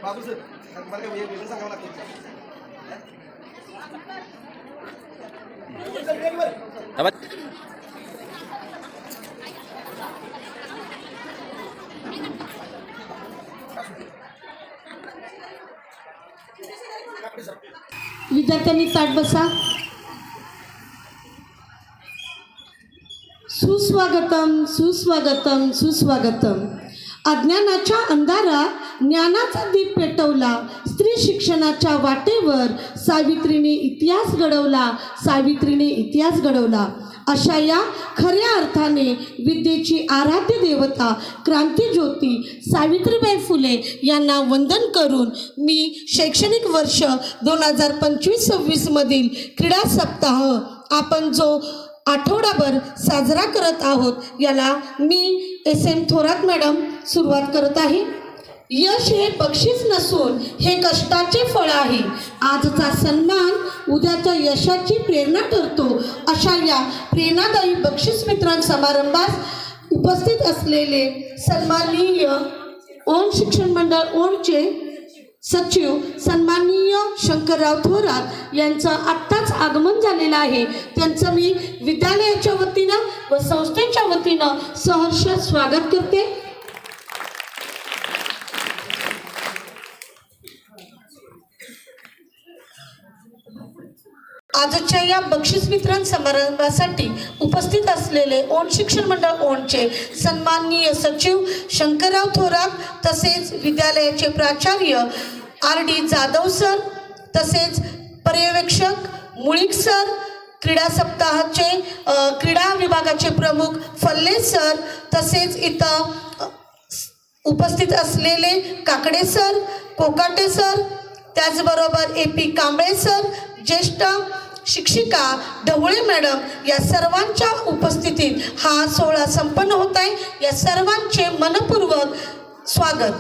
बाबू sir मला काय वेगळं सांगावं लागतं. विद्यार्थ्यांनी ताट बसा. सुस्वागतम सुस्वागतम सुस्वागतम. अज्ञानाच्या अंधारात ज्ञानाचा दीप पेटवला. स्त्री शिक्षणाच्या वाटेवर सावित्रीने इतिहास घडवला. सावित्रीने इतिहास घडवला. अशा या खऱ्या अर्थाने विद्येची आराध्य देवता क्रांतीज्योती सावित्रीबाई फुले यांना वंदन करून मी शैक्षणिक वर्ष 2025-26 मधील क्रीडा सप्ताह आपण जो आठवडाभर साजरा करत आहोत याला मी SM थोरात मॅडम सुरुवात करत आहे. यश हे बक्षीस नसून हे कष्टाचे फळ आहे. आजचा सन्मान उद्याच्या यशाची प्रेरणा ठरतो. अशा या प्रेरणादायी बक्षीस वितरण समारंभात उपस्थित असलेले सन्माननीय ओम शिक्षण मंडळ ओमचे सचिव सन्माननीय शंकरराव थोरात यांचं आत्ताच आगमन झालेलं आहे. त्यांचं मी विद्यालयाच्या वतीनं व संस्थेच्या वतीनं सहर्ष स्वागत करते. आजच्या या बक्षीस वितरण समारंभासाठी उपस्थित असलेले ओण शिक्षण मंडळ ओणचे सन्माननीय सचिव शंकरराव थोरात, तसेच विद्यालयाचे प्राचार्य RD जाधव सर, तसेच पर्यवेक्षक मुळीक सर, क्रीडा सप्ताहाचे क्रीडा विभागाचे प्रमुख फल्ले सर, तसेच इथं उपस्थित असलेले काकडे सर, कोकाटे सर, त्याचबरोबर AP कांबळे सर, ज्येष्ठ शिक्षिका ढवळे मॅडम, या सर्वांच्या उपस्थितीत हा सोहळा संपन्न होत आहे. या सर्वांचे मनपूर्वक स्वागत.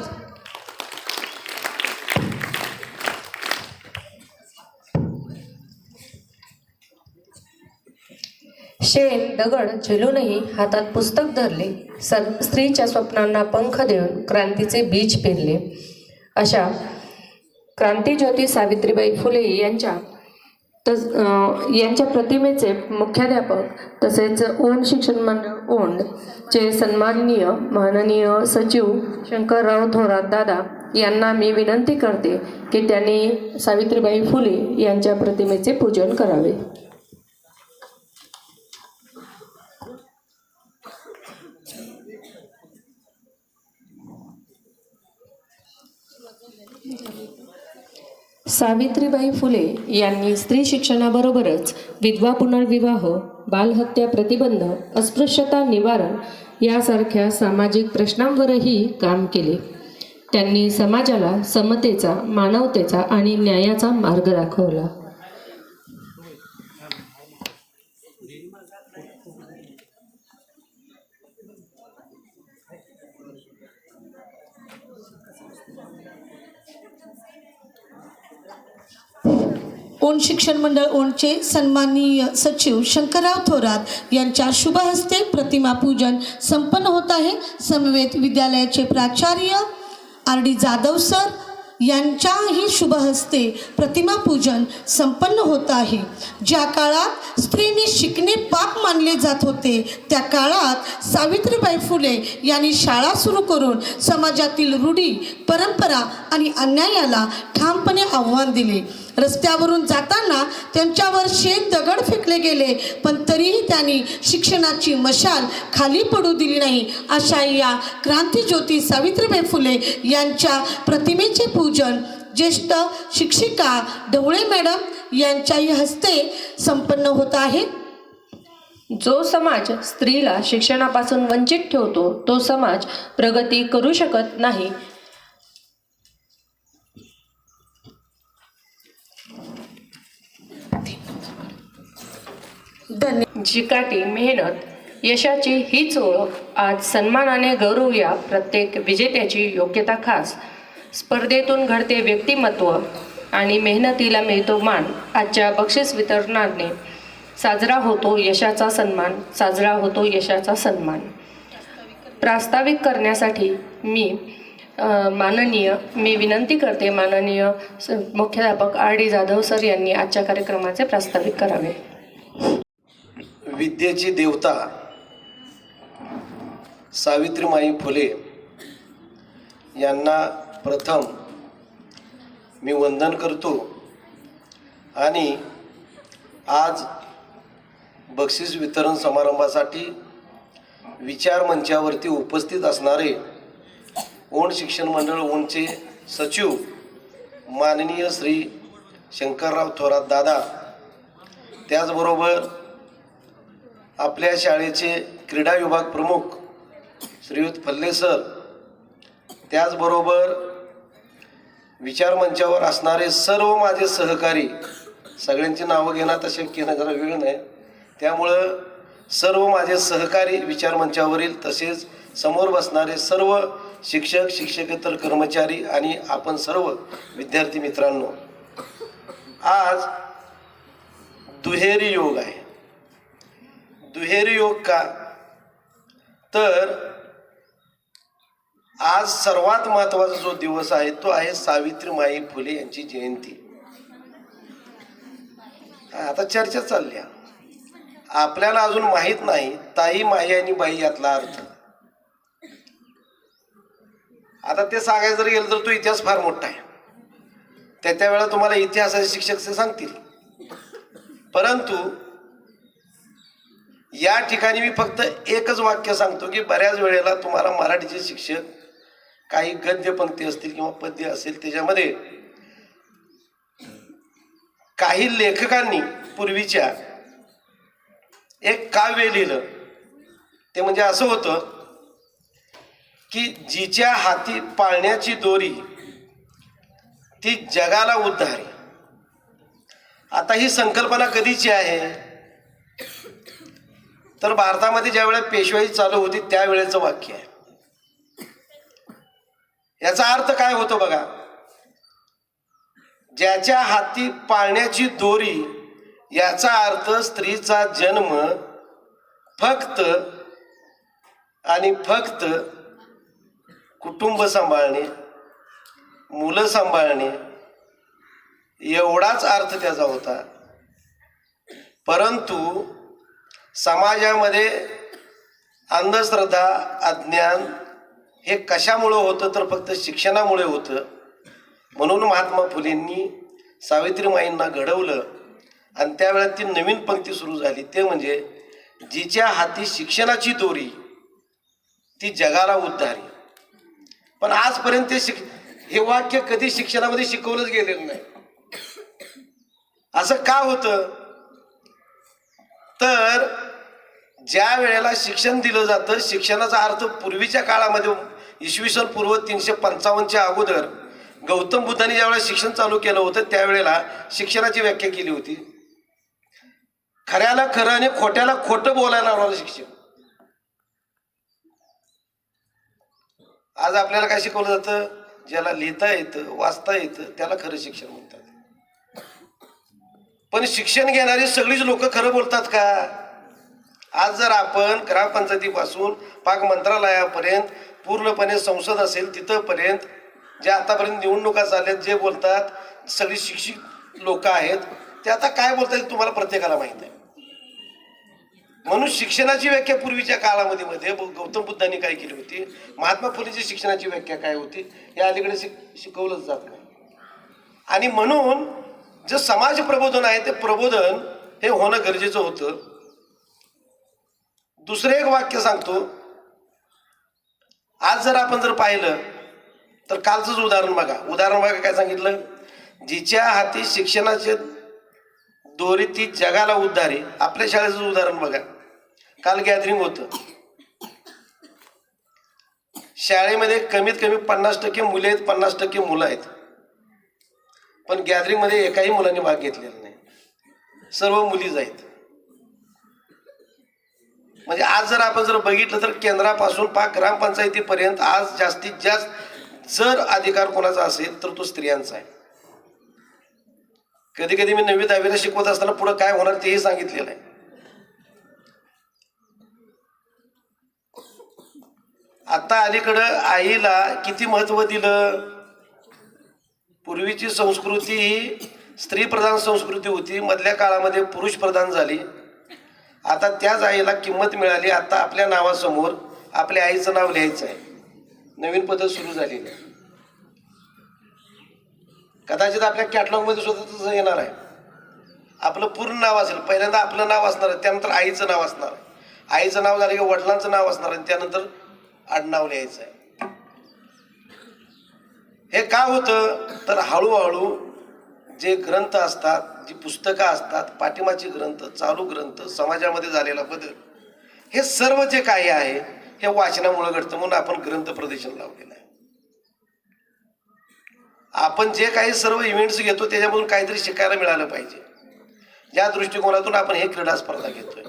शेण दगड झेलूनही हातात पुस्तक धरले, स्त्रीच्या स्वप्नांना पंख देऊन क्रांतीचे बीज पेरले. अशा क्रांतीज्योती सावित्रीबाई फुले यांच्या प्रतिमेचे मुख्याध्यापक तसेच ओण शिक्षण मंडळ ओणचे सन्माननीय माननीय सचिव शंकरराव थोरात दादा यांना मी विनंती करते की त्यांनी सावित्रीबाई फुले यांच्या प्रतिमेचे पूजन करावे. सावित्रीबाई फुले यांनी स्त्री शिक्षणाबरोबरच विधवा पुनर्विवाह, बालहत्या प्रतिबंध, अस्पृश्यता निवारण यासारख्या सामाजिक प्रश्नांवरही काम केले. त्यांनी समाजाला समतेचा, मानवतेचा आणि न्यायाचा मार्ग दाखवला. ओण शिक्षण मंडळ ओणचे सन्माननीय सचिव शंकरराव थोरात यांच्या शुभ हस्ते प्रतिमा पूजन संपन्न होत आहे. समवेत विद्यालयाचे प्राचार्य RD जाधव सर यांच्याही शुभ हस्ते प्रतिमा पूजन संपन्न होत आहे. ज्या काळात स्त्रीने शिकणे पाप मानले जात होते त्या काळात सावित्रीबाई फुले यांनी शाळा सुरू करून समाजातील रूढी, परंपरा आणि अन्यायाला ठामपणे आव्हान दिले. रस्त्यावरून जाताना त्यांच्यावर शेण दगड फेकले गेले, पण तरीही त्यांनी शिक्षणाची मशाल खाली पडू दिली नाही. अशा या क्रांतीज्योती सावित्रीबाई फुले यांच्या प्रतिमेचे पूजन ज्येष्ठ शिक्षिका ढवळे मॅडम यांच्याही हस्ते संपन्न होत आहे. जो समाज स्त्रीला शिक्षणापासून वंचित ठेवतो तो समाज प्रगती करू शकत नाही. चिकाटी मेहनत यशाची हीच ओळख. आज सन्मानाने गौरवूया प्रत्येक विजेत्याची योग्यता खास. स्पर्धेतून घडते व्यक्तिमत्व आणि मेहनतीला मिळतो मान. आजच्या बक्षीस वितरणाने साजरा होतो यशाचा सन्मान, साजरा होतो यशाचा सन्मान. प्रास्ताविक करण्यासाठी मी मी विनंती करते माननीय मुख्याध्यापक R.D. जाधव सर यांनी आजच्या कार्यक्रमाचे प्रास्ताविक करावे. विद्येची देवता सावित्रीमाई फुले यांना प्रथम मी वंदन करतो आणि आज बक्षीस वितरण समारंभासाठी विचार मंचावरती उपस्थित असणारे ओंड शिक्षण मंडळ ओंडचे सचिव माननीय श्री शंकरराव थोरात दादा, त्याचबरोबर आपल्या शाळेचे क्रीडा विभाग प्रमुख श्रीयुत फल्ले सर, त्याचबरोबर विचार मंचावर असणारे सर्व माझे सहकारी, सगळ्यांची नावं घेणं आता शक्य नाही, जरा वेळ नाही, त्यामुळं सर्व माझे सहकारी विचार मंचावरील तसेच समोर बसणारे सर्व शिक्षक, शिक्षकेतर कर्मचारी आणि आपण सर्व विद्यार्थी मित्रांनो, आज दुहेरी योग आहे. दुहेरी योग का? तर आज सर्वात महत्त्वाचा जो दिवस आहे तो आहे सावित्रीमाई फुले यांची जयंती. आता चर्चा चालली, आपल्याला अजून माहीत नाही ताई, माई आणि बाई यातला अर्थ. आता ते सांगायचं जर गेलं तर तो इतिहास फार मोठा आहे, त्या वेळेला तुम्हाला इतिहासाचे शिक्षक ते सांगतील. परंतु या ठिकाणी मी फक्त एकच वाक्य सांगतो की बऱ्याच वेळेला तुम्हाला मराठीचे शिक्षक काही गद्य पंक्ती असतील किंवा पद्य असेल, त्याच्यामध्ये काही लेखकांनी पूर्वीच्या एक काव्य लिहिलं. ते म्हणजे असं होतं की जिच्या हाती पाळण्याची दोरी ती जगाला उद्धारी. आता ही संकल्पना कधीची आहे? तर भारतामध्ये ज्या वेळेला पेशवाई चालू होती त्यावेळेचं वाक्य आहे. याचा अर्थ काय होतो बघा, ज्याच्या हाती पाळण्याची दोरी, याचा अर्थ स्त्रीचा जन्म फक्त आणि फक्त कुटुंब सांभाळणे, मुलं सांभाळणे एवढाच अर्थ त्याचा होता. परंतु समाजामध्ये अंधश्रद्धा, अज्ञान हे कशामुळं होतं? तर फक्त शिक्षणामुळे होतं. म्हणून महात्मा फुलेंनी सावित्रीमाईंना घडवलं आणि त्यावेळेला ती नवीन पंक्ती सुरू झाली, ते म्हणजे जिच्या हाती शिक्षणाची दोरी ती जगाला उद्धारी. पण आजपर्यंत हे वाक्य कधी शिक्षणामध्ये शिकवलंच गेलेलं नाही. असं का होतं? तर ज्या वेळेला शिक्षण दिलं जातं, शिक्षणाचा अर्थ पूर्वीच्या काळामध्ये इसवी सन पूर्व 355च्या अगोदर गौतम बुद्धांनी ज्यावेळेला शिक्षण चालू केलं होतं त्यावेळेला शिक्षणाची व्याख्या केली होती, खऱ्याला खरं आणि खोट्याला खोटं बोलायला लावणारं शिक्षण. आज आपल्याला काय शिकवलं जातं? ज्याला लिहिता येतं, वाचता येतं त्याला खरं शिक्षण म्हणतात. पण शिक्षण घेणारी सगळीच लोक खरं बोलतात का? आज जर आपण ग्रामपंचायतीपासून पाक मंत्रालयापर्यंत, पूर्णपणे संसद असेल तिथंपर्यंत, जे आतापर्यंत निवडणुका चालल्यात, जे बोलतात सगळी शिक्षित लोक आहेत, ते आता काय बोलतात तुम्हाला प्रत्येकाला माहित आहे. म्हणून शिक्षणाची व्याख्या पूर्वीच्या काळामध्ये गौतम बुद्धांनी काय केली होती, महात्मा फुलेची शिक्षणाची व्याख्या काय होती हे अलीकडे शिकवलंच जात नाही. आणि म्हणून जे समाज प्रबोधन आहे ते प्रबोधन हे होणं गरजेचं होतं. दुसरं एक वाक्य सांगतो. आज जर आपण पाहिलं तर कालचंच उदाहरण बघा काय सांगितलं, जिच्या हाती शिक्षणाचे दोरी ती जगाला उद्धारी. आपल्या शाळेचं उदाहरण बघा, काल गॅदरिंग होतं. शाळेमध्ये कमीत कमी 50% मुले आहेत, 50% मुलं आहेत. पण गॅदरिंगमध्ये एकाही मुलांनी भाग घेतलेला नाही, सर्व मुलीच आहेत. म्हणजे आज जर आपण बघितलं तर केंद्रापासून पाक ग्रामपंचायतीपर्यंत आज जास्तीत जास्त जर अधिकार कोणाचा असेल तर तो स्त्रियांचा आहे. कधी कधी मी 9वी 10वीला शिकवत असताना पुढे काय होणार तेही सांगितलेलं आहे. आता अलीकडं आईला किती महत्त्व दिलं. पूर्वीची संस्कृती ही स्त्रीप्रधान संस्कृती होती, मधल्या काळामध्ये पुरुष प्रधान झाली. आता त्याच आईला किंमत मिळाली. आता आपल्या नावासमोर आपल्या आईचं नाव लिहायचं आहे. नवीन पद्धत सुरू झालेली आहे. कदाचित आपल्या कॅटलॉगमध्ये सुद्धा तसं येणार आहे. आपलं पूर्ण नाव असेल, पहिल्यांदा आपलं नाव असणार आहे, त्यानंतर आईचं नाव असणार आहे, आईचं नाव झालं की वडिलांचं नाव असणार आहे, त्यानंतर आडनाव लिहायचं आहे. हे का होतं तर हळूहळू जे ग्रंथ असतात, जी पुस्तकं असतात, पाठिंबाची ग्रंथ, चालू ग्रंथ, समाजामध्ये झालेला बदल, हे सर्व जे काही आहे हे वाचनामुळे घडतं. म्हणून आपण ग्रंथ प्रदर्शन लावलेलं आहे. आपण जे काही सर्व इव्हेंट्स घेतो त्याच्यामधून काहीतरी शिकायला मिळालं पाहिजे. या दृष्टिकोनातून आपण हे क्रीडा स्पर्धा घेतोय.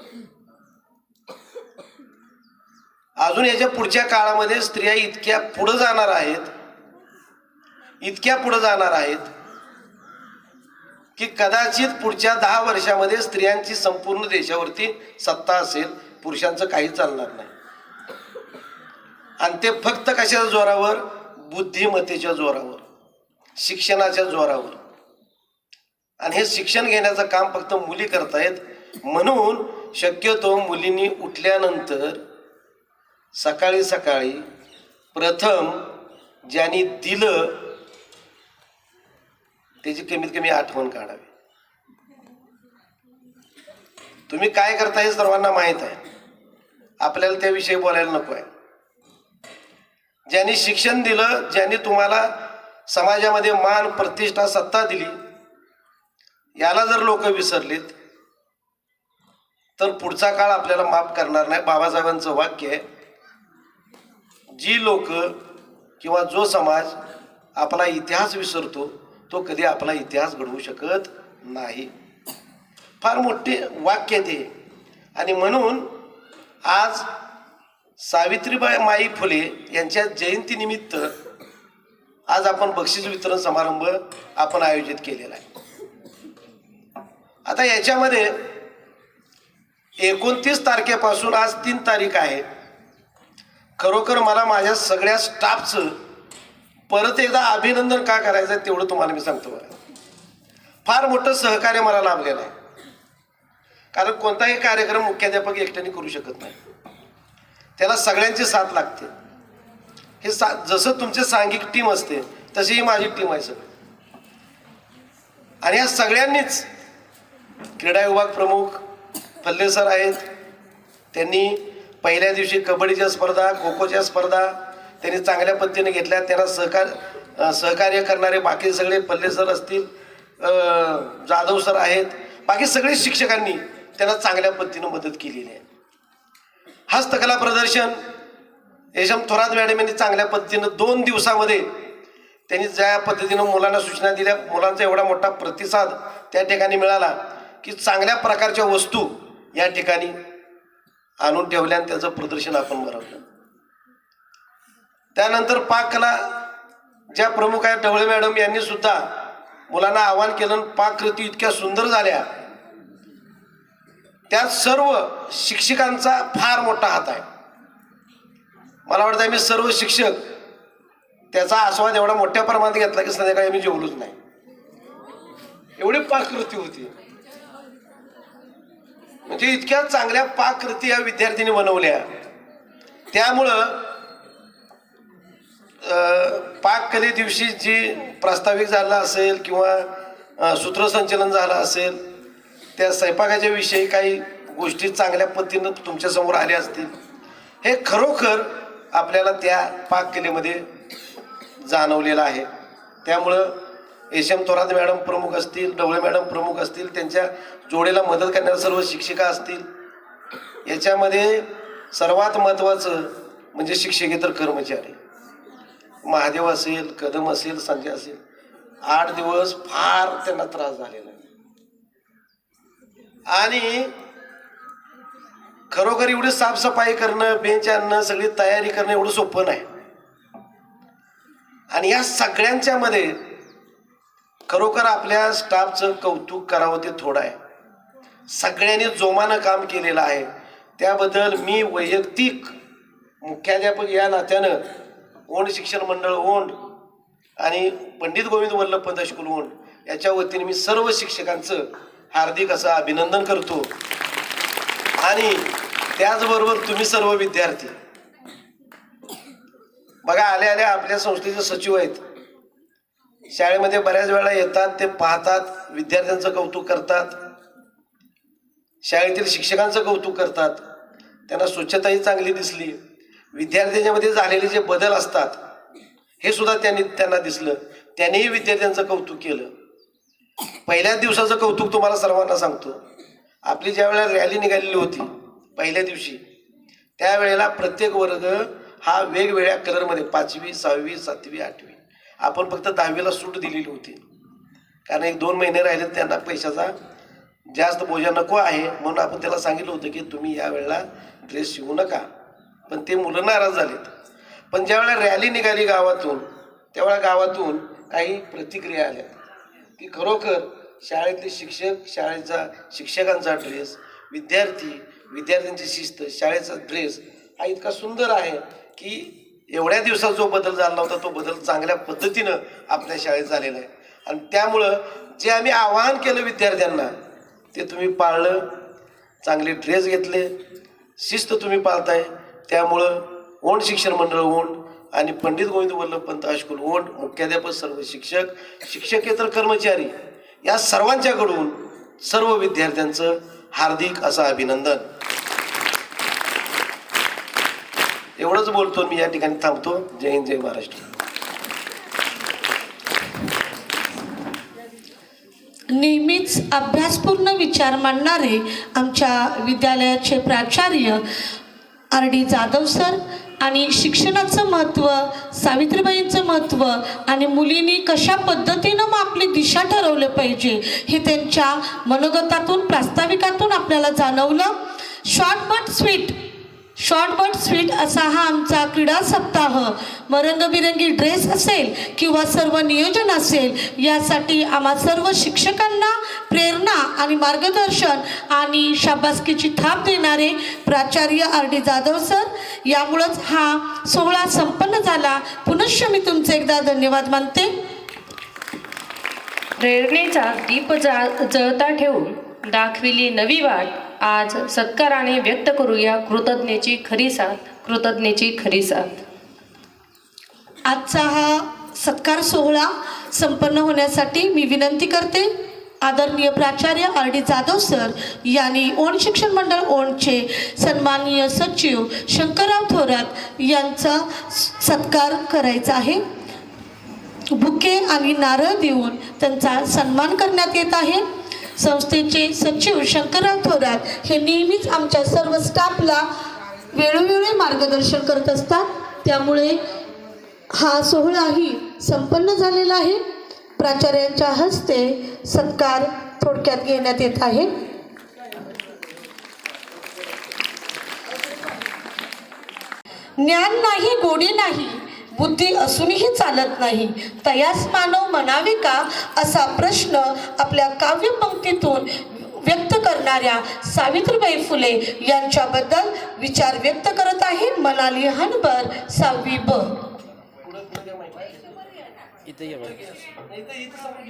अजून याच्या पुढच्या काळामध्ये स्त्रिया इतक्या पुढे जाणार आहेत, इतक्या पुढे जाणार आहेत की कदाचित पुढच्या 10 वर्षामध्ये स्त्रियांची संपूर्ण देशावरती सत्ता असेल, पुरुषांचं काही चालणार नाही. आणि ते फक्त कशाच्या जोरावर? बुद्धिमत्तेच्या जोरावर, शिक्षणाच्या जोरावर. आणि हे शिक्षण घेण्याचं काम फक्त मुली करतायत. म्हणून शक्यतो मुलींनी उठल्यानंतर सकाळी सकाळी प्रथम ज्यांनी दिलं त्याची कमीत कमी आठवण काढावी. तुम्ही काय करता हे सर्वांना माहीत आहे, आपल्याला त्याविषयी बोलायला नको आहे. ज्यांनी शिक्षण दिलं, ज्यांनी तुम्हाला समाजामध्ये मान, प्रतिष्ठा, सत्ता दिली, याला जर लोक विसरलीत तर पुढचा काळ आपल्याला माफ करणार नाही. बाबासाहेबांचं वाक्य आहे, जी लोक किंवा जो समाज आपला इतिहास विसरतो तो कधी आपला इतिहास घडवू शकत नाही. फार मोठे वाक्य ते. आणि म्हणून आज सावित्रीबाई माई फुले यांच्या जयंतीनिमित्त आज आपण बक्षीस वितरण समारंभ आपण आयोजित केलेला आहे. आता याच्यामध्ये 29 तारखेपासून आज 3 तारीख आहे. खरोखर मला माझ्या सगळ्या स्टाफचं परत एकदा अभिनंदन का करायचं तेवढं तुम्हाला मी सांगतो. बरं, फार मोठं सहकार्य मला लाभलेलं आहे. कारण कोणताही कार्यक्रम मुख्याध्यापक एकट्याने करू शकत नाही, त्याला सगळ्यांची साथ लागते. हे जसं तुमचे सांघिक टीम असते तशी ही माझी टीम आहे सगळी. आणि या सगळ्यांनीच, क्रीडा विभाग प्रमुख फल्ले सर आहेत, त्यांनी पहिल्या दिवशी कबड्डीच्या स्पर्धा, खो खोच्या स्पर्धा त्यांनी चांगल्या पद्धतीने घेतल्या. त्यांना सहकार्य करणारे बाकी सगळे फल्ले सर असतील, जाधव सर आहेत, बाकी सगळे शिक्षकांनी त्यांना चांगल्या पद्धतीने मदत केलेली आहे. हस्तकला प्रदर्शन यशम थोरात मॅडम यांनी चांगल्या पद्धतीनं 2 दिवसामध्ये त्यांनी ज्या पद्धतीनं मुलांना सूचना दिल्या, मुलांचा एवढा मोठा प्रतिसाद त्या ठिकाणी मिळाला की चांगल्या प्रकारच्या वस्तू या ठिकाणी आणून ठेवल्या आणि त्याचं प्रदर्शन आपण भरवलं. त्यानंतर पाककला ज्या प्रमुख आहेत ढवळे मॅडम यांनी सुद्धा मुलांना आवाहन केलं. पाककृती इतक्या सुंदर झाल्या, त्यात सर्व शिक्षकांचा फार मोठा हात आहे. मला वाटतं आम्ही सर्व शिक्षक त्याचा आस्वाद एवढा मोठ्या प्रमाणात घेतला की संध्याकाळी आम्ही जेवलोच नाही, एवढी पाककृती होती. म्हणजे इतक्या चांगल्या पाककृती या विद्यार्थ्यांनी बनवल्या. त्यामुळं पाककले दिवशी जी प्रास्ताविक झाला असेल किंवा सूत्रसंचलन झालं असेल, त्या स्वयंपाकाच्या विषयी काही गोष्टी चांगल्या पद्धतीनं तुमच्यासमोर आल्या असतील, हे खरोखर आपल्याला त्या पाककलेमध्ये जाणवलेलं आहे. त्यामुळं एम थोरात मॅडम प्रमुख असतील, ढवळे मॅडम प्रमुख असतील, त्यांच्या जोडीला मदत करणाऱ्या सर्व शिक्षिका असतील, याच्यामध्ये सर्वात महत्त्वाचं म्हणजे शिक्षकेतर कर्मचारी, महादेव असेल, कदम असेल, संजय असेल, 8 दिवस फार त्यांना त्रास झालेला आहे. आणि खरोखर एवढी साफसफाई करणं, बेंच आणणं, सगळी तयारी करणं एवढं सोपं नाही. आणि या सगळ्यांच्या मध्ये खरोखर आपल्या स्टाफचं कौतुक करावं ते थोडं आहे. सगळ्यांनी जोमानं काम केलेलं आहे, त्याबद्दल मी वैयक्तिक मुख्याध्यापक या नात्यानं ओंड शिक्षण मंडळ ओंड आणि पंडित गोविंद वल्लभ पंत हायस्कूल ओंड याच्या वतीने मी सर्व शिक्षकांचं हार्दिक असं अभिनंदन करतो. आणि त्याचबरोबर तुम्ही सर्व विद्यार्थी बघा, आल्या आल्या आपल्या संस्थेचे सचिव आहेत, शाळेमध्ये बऱ्याच वेळा येतात, ते पाहतात, विद्यार्थ्यांचं कौतुक करतात, शाळेतील शिक्षकांचं कौतुक करतात, त्यांना स्वच्छताही चांगली दिसली, विद्यार्थ्यांच्यामध्ये झालेले जे बदल असतात हे सुद्धा त्यांना दिसलं, त्यांनीही विद्यार्थ्यांचं कौतुक केलं. पहिल्याच दिवसाचं कौतुक तुम्हाला सर्वांना सांगतो. आपली ज्या वेळेला रॅली निघालेली होती पहिल्या दिवशी, त्यावेळेला प्रत्येक वर्ग हा वेगवेगळ्या कलरमध्ये 5वी 6वी 7वी 8वी, आपण फक्त 10वीला सूट दिलेली होती, कारण 1-2 महिने राहिले त्यांना पैशाचा जास्त बोजा नको आहे, म्हणून आपण त्याला सांगितलं होतं की तुम्ही या वेळेला ड्रेस शिवू नका. पण ते मुलं नाराज झालेत. पण ज्यावेळेला रॅली निघाली गावातून, त्यावेळेला गावातून काही प्रतिक्रिया आल्या की खरोखर शाळेतले शिक्षक, शिक्षकांचा ड्रेस, विद्यार्थ्यांची शिस्त, शाळेचा ड्रेस हा इतका सुंदर आहे की एवढ्या दिवसात जो बदल झाला होता तो बदल चांगल्या पद्धतीनं आपल्या शाळेत झालेला आहे. आणि त्यामुळं जे आम्ही आवाहन केलं विद्यार्थ्यांना ते तुम्ही पाळलं, चांगले ड्रेस घेतले, शिस्त तुम्ही पाळताय. त्यामुळं ओंड शिक्षण मंडळ ओंड आणि पंडित गोविंद वल्लभ पंत हायस्कूल ओंड, मुख्याध्यापक, सर्व शिक्षक, शिक्षकेतर कर्मचारी या सर्वांच्याकडून सर्व विद्यार्थ्यांचं हार्दिक असं अभिनंदन. एवढंच बोलतो मी, या ठिकाणी थांबतो. जय हिंद, जय महाराष्ट्र. नेहमीच अभ्यासपूर्ण विचार मांडणारे आमच्या विद्यालयाचे प्राचार्य RD जाधव सर आणि शिक्षणाचं महत्त्व, सावित्रीबाईंचं महत्त्व आणि मुलींनी कशा पद्धतीनं मग आपली दिशा ठरवलं पाहिजे हे त्यांच्या मनोगतातून, प्रास्ताविकातून आपल्याला जाणवलं. शॉर्ट बट स्वीट असा हा आमचा क्रीडा सप्ताह, मग रंगबिरंगी ड्रेस असेल किंवा सर्व नियोजन असेल, यासाठी आम्हा सर्व शिक्षकांना प्रेरणा आणि मार्गदर्शन आणि शाबासकीची थाप देणारे प्राचार्य RD जाधव सर, यामुळंच हा सोहळा संपन्न झाला. पुनश्च मी तुमचे एकदा धन्यवाद मानते. प्रेरणेचा दीप जळता ठेवून दाखविली नवी वाट. आज सत्काराने व्यक्त करूया कृतज्ञतेची खरी साथ. आजचा हा सत्कार सोहळा संपन्न होण्यासाठी मी विनंती करते आदरणीय प्राचार्य RD जाधव सर यांनी ओंड शिक्षण मंडळ ओंडचे सन्माननीय सचिव शंकरराव थोरात यांचा सत्कार करायचा आहे. बुके आणि नारळ देऊन त्यांचा सन्मान करण्यात येत आहे. संस्थेचे सचिव शंकरराव थोरात हे नेहमीच आमच्या सर्व स्टाफला वेळोवेळी मार्गदर्शन करत असतात. त्यामुळे हा सोहळाही संपन्न झालेला आहे. प्राचार्यांच्या हस्ते सत्कार थोडक्यात घेण्यात येत आहे. ज्ञान नाही, गोडी नाही, बुद्धी असूनही चालत नाही, तयास मानव म्हणावे का, असा प्रश्न आपल्या काव्यपंक्तीतून व्यक्त करणाऱ्या सावित्रीबाई फुले यांच्याबद्दल विचार व्यक्त करत आहे मनाली हनबर 6वी ब.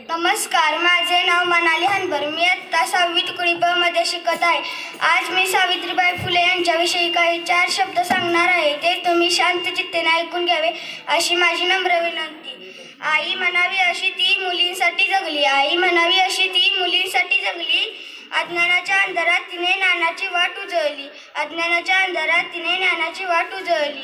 नमस्कार, माझे नाव मनाली हनबर. मी इयत्ता 6वी तुकडी ब मध्ये शिकत आहे. आज मी सावित्रीबाई फुले यांच्याविषयी काही 4 शब्द सांगणार आहे. ते तुम्ही शांत चित्तेने ऐकून घ्यावे अशी माझी नम्र विनंती. आई म्हणावी अशी ती मुलींसाठी जगली, आई म्हणावी अशी ती मुलींसाठी जगली. अज्ञानाच्या अंधारात तिने ज्ञानाची वाट उजळली, अज्ञानाच्या अंधारात तिने ज्ञानाची वाट उजळली.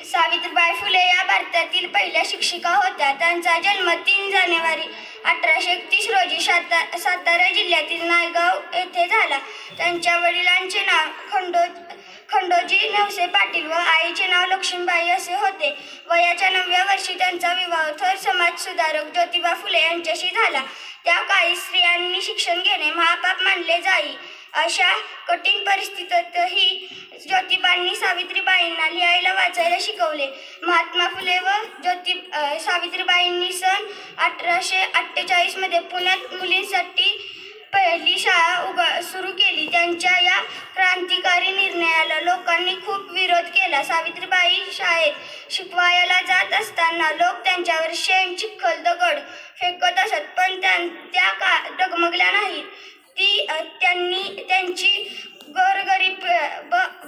सावित्रीबाई फुले या भारतातील पहिल्या शिक्षिका होत्या. त्यांचा जन्म 3 जानेवारी 1831 रोजी सातारा जिल्ह्यातील नायगाव येथे झाला. त्यांच्या वडिलांचे नाव खंडोजी नवसे पाटील व आईचे नाव लक्ष्मीबाई असे होते. वयाच्या 9व्या वर्षी त्यांचा विवाह थोर समाजसुधारक ज्योतिबा फुले यांच्याशी झाला. त्या काळी स्त्रियांनी शिक्षण घेणे महापाप मानले जाई. अशा कठीण परिस्थितीतही ज्योतिबांनी सावित्रीबाईंना लिहायला वाचायला शिकवले. महात्मा फुले व सावित्रीबाईंनी सन 1848 मध्ये पुण्यात मुलींसाठी पहिली शाळा सुरू केली. त्यांच्या या क्रांतिकारी निर्णयाला लोकांनी खूप विरोध केला. सावित्रीबाई शाळेत शिकवायला जात असताना लोक त्यांच्यावर शेण, चिखल, दगड फेकत असत, पण त्या डगमगल्या नाहीत. त्यांची गोरगरीब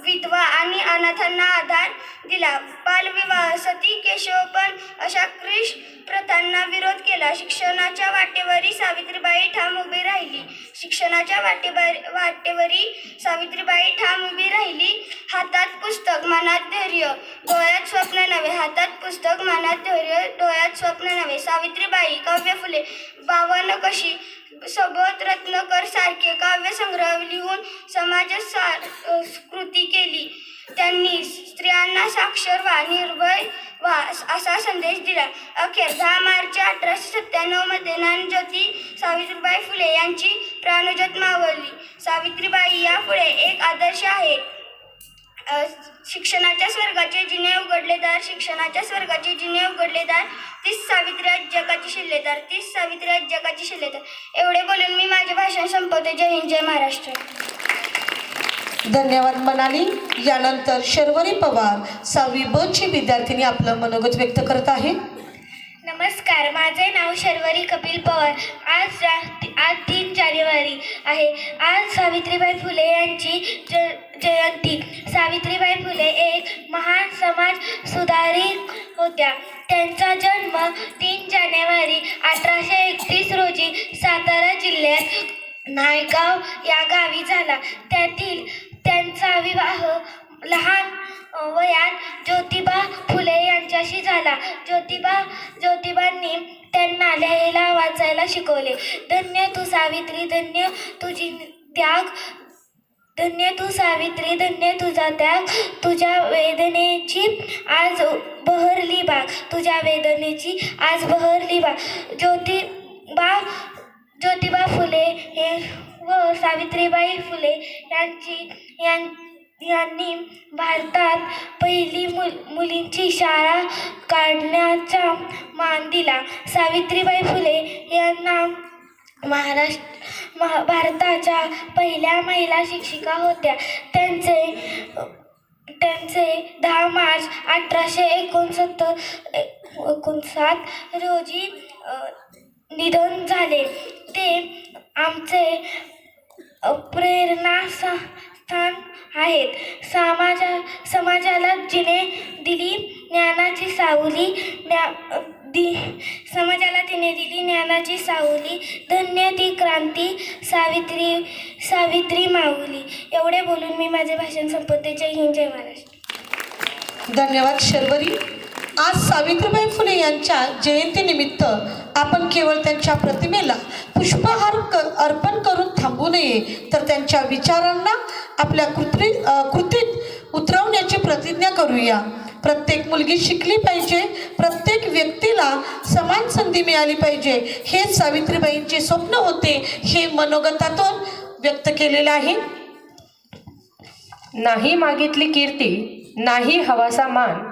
विधवा आणि अनाथांना आधार दिला. बालविवाह, सती, केशवपण अशा क्रिश प्रथांना विरोध केला. शिक्षणाच्या वाटेवरी सावित्रीबाई ठाम उभी राहिली. शिक्षणाच्या वाटेवरी सावित्रीबाई ठाम उभी राहिली. हातात पुस्तक, मनात धैर्य, डोळ्यात स्वप्न नव्हे. हातात पुस्तक, मनात धैर्य, डोळ्यात स्वप्न नव्हे. सावित्रीबाई काव्य फुले, 52 कशी, सबोध रत्नकर सारखे काव्यसंग्रह लिहून समाजकृती केली. त्यांनी स्त्रियांना साक्षर व्हा, निर्भय व्हा असा संदेश दिला. अखेर 10 मार्च 1897 मध्ये ज्ञानज्योती सावित्रीबाई फुले यांची प्राणज्योत मावळली. सावित्रीबाई यापुढे एक आदर्श आहे. शिक्षणाच्या स्वर्गाचे जिने उघडलेदार, शिक्षणाच्या स्वर्गाचे जिने उघडलेदार, तीच सावित्री आज जगाची शिल्लेदार, तीच सावित्री आज जगाची शिल्लेदार. एवढे बोलून मी माझे भाषण संपवते. जय हिंद, जय महाराष्ट्र. धन्यवाद मनाली. यानंतर शर्वरी पवार 6वी ब ची विद्यार्थिनी आपलं मनोगत व्यक्त करत आहे. नमस्कार, माझे नाव शर्वरी कपिल पवार. आज 3 जानेवारी आहे. आज सावित्रीबाई फुले यांची जयंती. सावित्रीबाई फुले एक महान समाज सुधारक होत्या. त्यांचा जन्म 3 जानेवारी 1831 रोजी सातारा जिल्ह्यात नायगाव या गावी झाला. त्यांचा विवाह लहान वयात ज्योतिबा फुले यांच्याशी झाला. ज्योतिबांनी त्यांना लिहायला वाचायला शिकवले. धन्य तू सावित्री, धन्य तुझी त्याग, धन्य तू सावित्री, धन्य तुझा त्याग, तुझ्या वेदनेची आज बहरली बाग, तुझ्या वेदनेची आज बहरली बाग. ज्योतिबा फुले हे व सावित्रीबाई फुले यांनी भारतात पहिली मुलींची शाळा काढण्याचा मान दिला. सावित्रीबाई फुले यांना भारताच्या पहिल्या महिला शिक्षिका होत्या. त्यांचे 10 मार्च 1859 रोजी निधन झाले. ते आमचे प्रेरणास्थान आहेत. समाजाला जिने दिली ज्ञानाची सावली, समाजाला तिने दिली ज्ञानाची सावली, धन्य ती क्रांती सावित्री माऊली. एवढे बोलून मी माझे भाषण संपवते. जय हिंद, जय महाराष्ट्र. धन्यवाद शर्वरी. आज सावित्रीबाई फुले यांच्या जयंतीनिमित्त आपण केवळ त्यांच्या प्रतिमेला पुष्पहार अर्पण करून थांबू नये, तर त्यांच्या विचारांना आपल्या कृतीत उतरवण्याची प्रतिज्ञा करूया. प्रत्येक मुलगी शिकली पाहिजे, प्रत्येक व्यक्तीला समान संधी मिळाली पाहिजे, हे सावित्रीबाईंचे स्वप्न होते. हे मनोगतातून व्यक्त केलेलं आहे. नाही मागितली कीर्ती, नाही हवासा मान,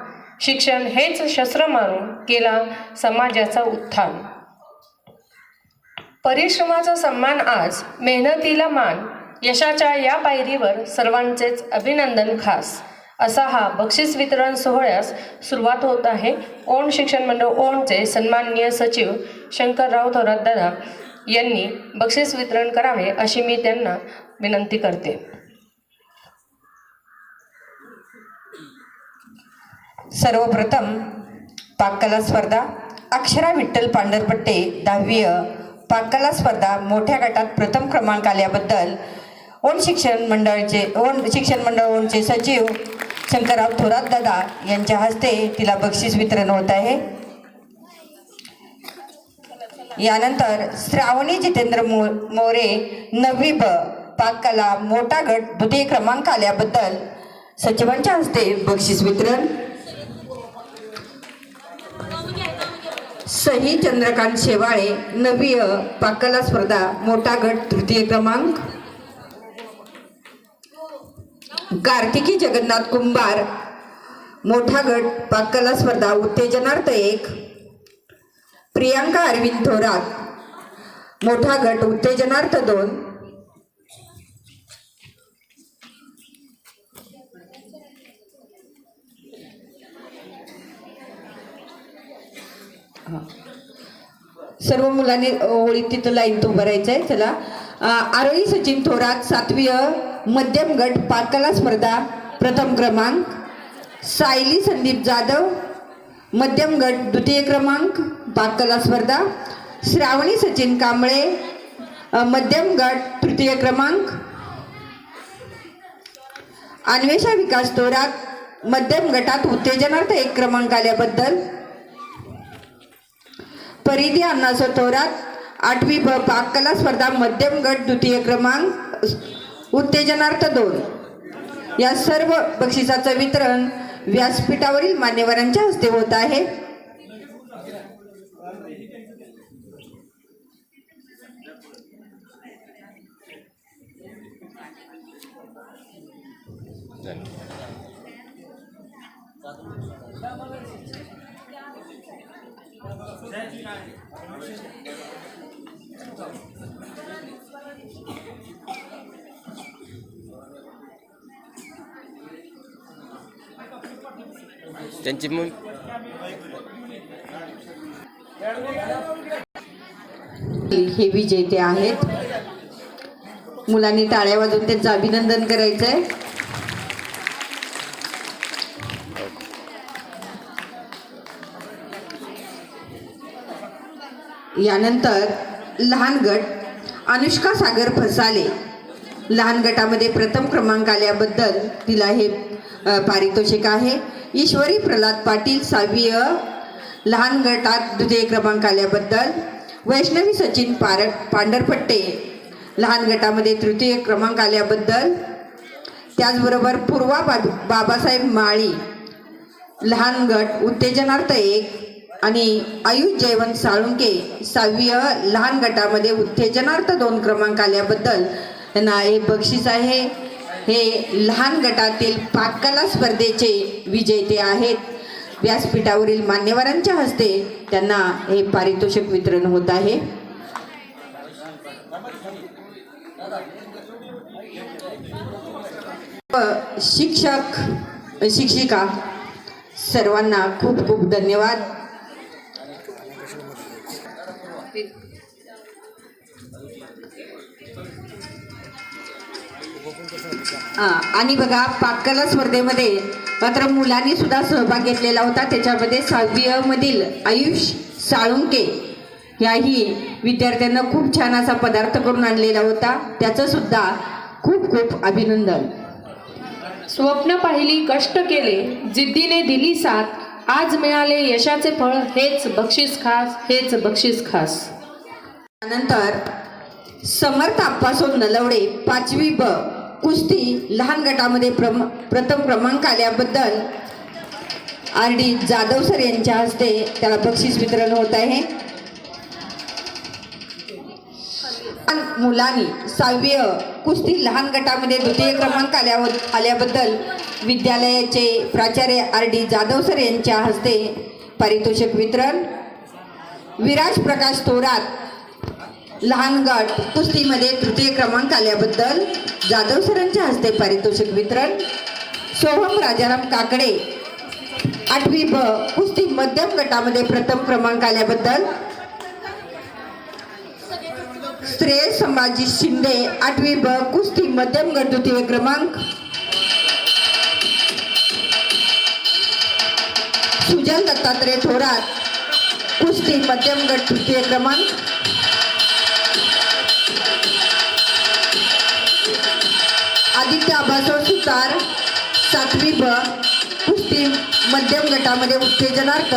शिक्षण हेच शस्त्र मारून केला समाजाचा उत्थान. परिश्रमाचा सन्मान आज, मेहनतीला मान, यशाच्या या पायरीवर सर्वांचेच अभिनंदन खास. असा हा बक्षीस वितरण सोहळ्यास सुरुवात होत आहे. ओण शिक्षण मंडळ ओणचे सन्माननीय सचिव शंकरराव थोरात दादा यांनी बक्षीस वितरण करावे अशी मी त्यांना विनंती करते. सर्वप्रथम पाककला स्पर्धा अक्षरा विठ्ठल पांढरपट्टे 10वी पाककला स्पर्धा मोठ्या गटात प्रथम क्रमांक आल्याबद्दल ओण शिक्षण मंडळ ओणचे सचिव शंकरराव थोरात दादा यांच्या हस्ते तिला बक्षीस वितरण होत आहे. यानंतर श्रावणी जितेंद्र मोरे 9वी ब पाककला मोठा गट 2य क्रमांक आल्याबद्दल सचिवांच्या हस्ते बक्षीस वितरण. सही चंद्रकांत शेवाळे 9वी पाककला स्पर्धा मोठा गट 3य क्रमांक. कार्तिकी जगन्नाथ कुंभार मोठा गट पाककला स्पर्धा उत्तेजनार्थ 1. प्रियांका अरविंद थोरात मोठा गट उत्तेजनार्थ 2. सर्व मुलांनी ओळीत तिथं लाईन तो भरायचं आहे. चला, आरोही सचिन थोरात 7वी मध्यम गट पाककला स्पर्धा प्रथम क्रमांक. सायली संदीप जाधव मध्यम गट 2य क्रमांक पाककला स्पर्धा. श्रावणी सचिन कांबळे मध्यम गट 3य क्रमांक. अन्वेषा विकास थोरात मध्यम गटात उत्तेजनार्थ 1 क्रमांक आल्याबद्दल. परिधी अण्णासो थोरात 8वी ब पाककला स्पर्धा मध्यम गट 2य क्रमांक उत्तेजनार्थ 2. या सर्व बक्षिसाचं वितरण व्यासपीठावरील मान्यवरांच्या हस्ते होत आहे. त्यांची मग हे विजेते आहेत. मुलांनी टाळ्या वाजवून त्यांचं अभिनंदन करायचं आहे. यानंतर लहान गट अनुष्का सागर फसाले लहान गटामध्ये प्रथम क्रमांक आल्याबद्दल तिला हे पारितोषिक आहे. ईश्वरी प्रल्हाद पाटील 6वी लहान गटात 2य क्रमांक आल्याबद्दल. वैष्णवी सचिन पांढरपट्टे लहान गटामध्ये 3य क्रमांक आल्याबद्दल. त्याचबरोबर पूर्वा बाबासाहेब माळी लहान गट उत्तेजनार्थ 1 आणि आयुष जयवंत साळुंके 6वी लहान गटामध्ये उत्तेजनार्थ 2 क्रमांक आल्याबद्दल त्यांना हे बक्षीस आहे. हे लहान गटातील पाककला स्पर्धेचे विजेते आहेत. व्यासपीठावरील मान्यवरांच्या हस्ते त्यांना हे पारितोषिक वितरण होत आहे. शिक्षक शिक्षिका सर्वांना खूप खूप धन्यवाद. आणि बघा, पाककला स्पर्धेमध्ये मात्र मुलांनी सुद्धा सहभाग घेतलेला होता. त्याच्यामध्ये 6वी मधील आयुष साळुंके याही विद्यार्थ्यांना खूप छान असा पदार्थ करून आणलेला होता. त्याचं सुद्धा खूप खूप अभिनंदन. स्वप्न पाहिली, कष्ट केले, जिद्दीने दिली साथ, आज मिळाले यशाचे फळ, हेच बक्षीस खास, हेच बक्षीस खास. त्यानंतर समर्थ आप्पासो नलवडे 5वी ब कुस्ती लहान गटामध्ये प्रथम क्रमांक आल्याबद्दल RD जाधव सर यांच्या हस्ते त्याला बक्षीस वितरण होत आहे. मुलांनी 6वी कुस्ती लहान गटामध्ये 2य क्रमांक आल्याबद्दल विद्यालयाचे प्राचार्य RD जाधव सर यांच्या हस्ते पारितोषिक वितरण. विराज प्रकाश थोरात लहान गट कुस्तीमध्ये 3य क्रमांक आल्याबद्दल जाधव सरांच्या हस्ते पारितोषिक वितरण. सोहम राजाराम काकडे 8वी ब कुस्ती मध्यम गटामध्ये प्रथम क्रमांक आल्याबद्दल. श्रेयस संभाजी शिंदे 8वी ब कुस्ती मध्यम गट 2य क्रमांक. सुजल दत्तात्रय थोरात कुस्ती मध्यम गट 3य क्रमांक. आदित्य आबासो सुतार 7वी ब कुस्ती मध्यम गटामध्ये उत्तेजनार्थ.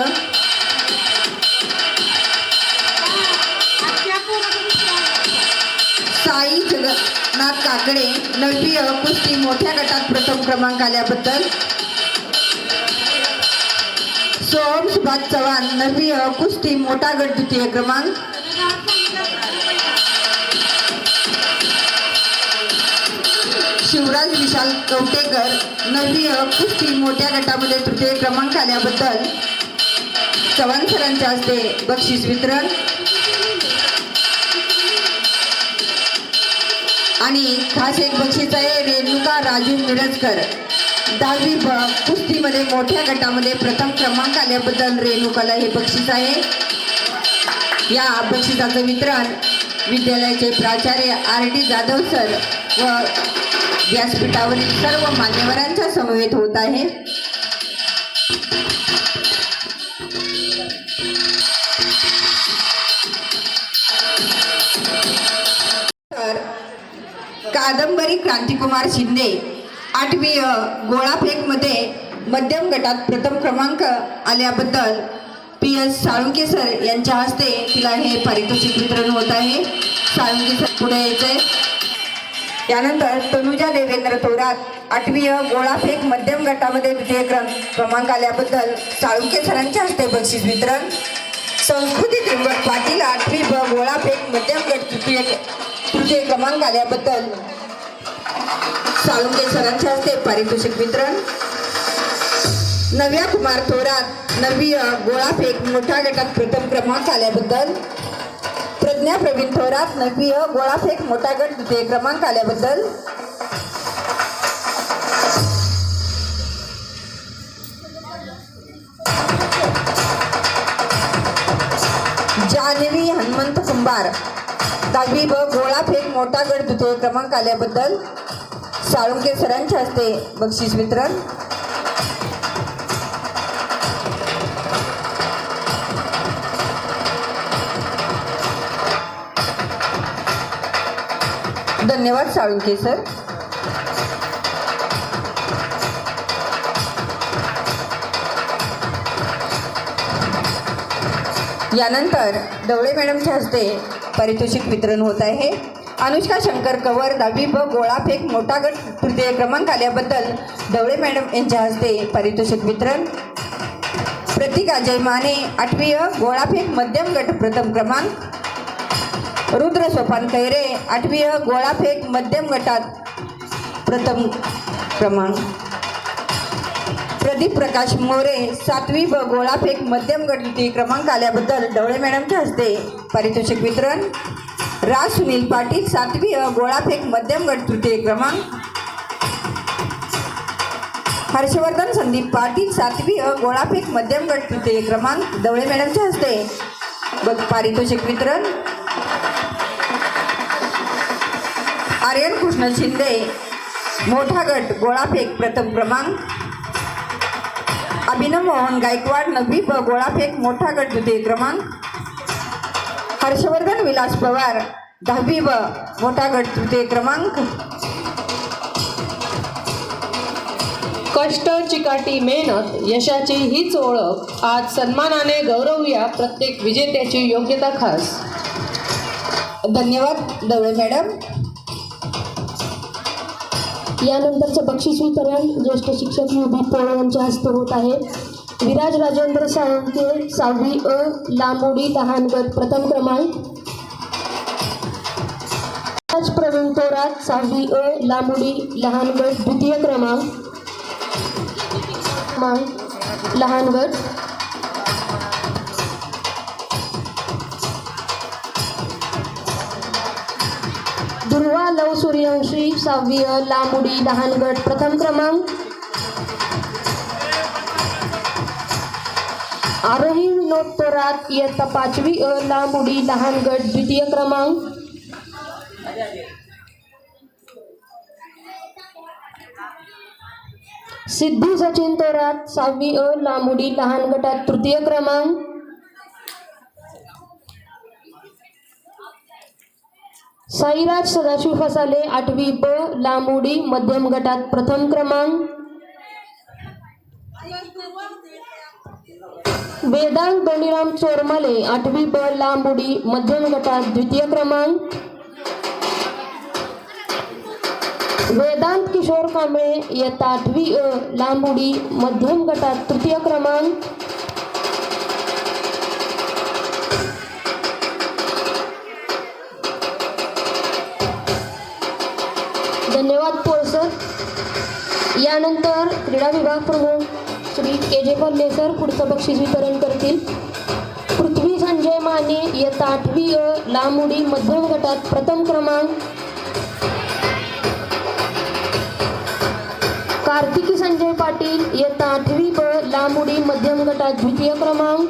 साई जगन्नाथ काकडे 9वी कुस्ती मोठ्या गटात प्रथम क्रमांक आल्याबद्दल. सोहम सुभाष चव्हाण 9वी कुस्ती मोठा गट 2य क्रमांक. शिवराज विशाल कवटेकर 9वी कुस्ती मोठ्या गटामध्ये 3य क्रमांक आल्याबद्दल चव्हाण सरांच्या हस्ते बक्षीस वितरण. आणि खास एक बक्षीस आहे रेणुका राजू मिरजकर 10वी ब कुस्तीमध्ये मोठ्या गटामध्ये प्रथम क्रमांक आल्याबद्दल रेणुकाला हे बक्षीस आहे. या बक्षिसाचं वितरण विद्यालयाचे प्राचार्य RD जाधव सर व व्यासपीठावरील सर्व मान्यवरांच्या समवेत होत आहे. तर कादंबरी क्रांतिकुमार शिंदे 8वी गोळाफेकमध्ये मध्यम गटात प्रथम क्रमांक आल्याबद्दल PS साळुंके सर यांच्या हस्ते तिला हे पारितोषिक वितरण होत आहे. साळुंके सर पुढे यायचंय. यानंतर तनुजा देवेंद्र थोरात 8वी गोळाफेक मध्यम गटामध्ये द्वितीय क्रमांक आल्याबद्दल साळुंके सरांच्या हस्ते बक्षीस वितरण. संस्कृती त्रिंबक पाटील 8वी गोळाफेक मध्यम गट तृतीय क्रमांक आल्याबद्दल साळुंके सरांच्या हस्ते पारितोषिक वितरण. नव्या कुमार थोरात 9वी गोळाफेक मोठ्या गटात प्रथम क्रमांक आल्याबद्दल. प्रज्ञा प्रवीण थोरात 9वी गोळाफेक मोठा गट द्वितीय क्रमांक आल्याबद्दल. जान्हवी हनुमंत कुंभार 10वी गोळाफेक मोठा गट द्वितीय क्रमांक आल्याबद्दल साळुंके सरांच्या हस्ते बक्षीस वितरण. धन्यवाद साळुंके सर. यानंतर ढवळे मॅडमच्या हस्ते पारितोषिक वितरण होत आहे. अनुष्का शंकर कवर 10वी गोळाफेक मोठा गट तृतीय क्रमांक आल्याबद्दल ढवळे मॅडम यांच्या हस्ते पारितोषिक वितरण. प्रतीक अजय माने 8वी गोळाफेक मध्यम गट प्रथम क्रमांक. रुद्र सोपान कैरे 8वी गोळाफेक मध्यम गटात प्रथम क्रमांक. प्रदीप प्रकाश मोरे 7वी गोळाफेक मध्यम गट द्वितीय क्रमांक आल्याबद्दल ढवळे मॅडमच्या हस्ते पारितोषिक वितरण. राज सुनील पाटील 7वी गोळाफेक मध्यम गट तृतीय क्रमांक. हर्षवर्धन संदीप पाटील 7वी गोळाफेक मध्यम गट तृतीय क्रमांक. ढवळे मॅडमच्या हस्ते पारितोषिक वितरण. आर्यन कृष्ण शिंदे मोठा गट गोळाफेक प्रथम क्रमांक. अभिनव मोहन गायकवाड 9वी गोळाफेक मोठा गट द्वितीय क्रमांक. हर्षवर्धन विलास पवार 10वी मोठा गट तृतीय क्रमांक. कष्ट चिकाटी मेहनत यशाची हीच ओळख. आज सन्मानाने गौरवूया प्रत्येक विजेत्याची योग्यता खास. धन्यवाद ढवळे मॅडम. यानंतरचं बक्षीस वितरण ज्येष्ठ शिक्षक UB पोळ यांच्या हस्ते होत आहे. विराज राजेंद्र साळुंके 6वी लांबोडी लहान गट प्रथम क्रमांक. विराज प्रवीण थोरात 6वी लांबोडी लहान गट द्वितीय क्रमांक. लहान गट. दुर्वा लव सूर्यवंशी 6वी लांबोडी लहान गट प्रथम क्रमांक. आरोही विनोद थोरात इयत्ता 5वी लांबोडी लहान गट द्वितीय क्रमांक. सिद्धू सचिन थोरात 6वी लांबोडी लहान गटात तृतीय क्रमांक. साईराज सदाशिव फसाले 8वी लांबोडी मध्यम गटात प्रथम क्रमांक. वेदांत बंडीराम चोरमले 8वी लांबोडी मध्यम गटात द्वितीय क्रमांक. वेदांत किशोर कांबळे इयत्ता 8वी लांबोडी मध्यम गटात तृतीय क्रमांक. धन्यवाद पोळसर. यानंतर क्रीडा विभाग प्रमुख श्री KJ पल्ले सर पुढचं बक्षीस वितरण करतील. पृथ्वी संजय माने इयत्ता 8वी लांबोडी मध्यम गटात प्रथम क्रमांक. कार्तिकी संजय पाटील इयत्ता 8वी ब लांब उडी मध्यम गटात द्वितीय क्रमांक.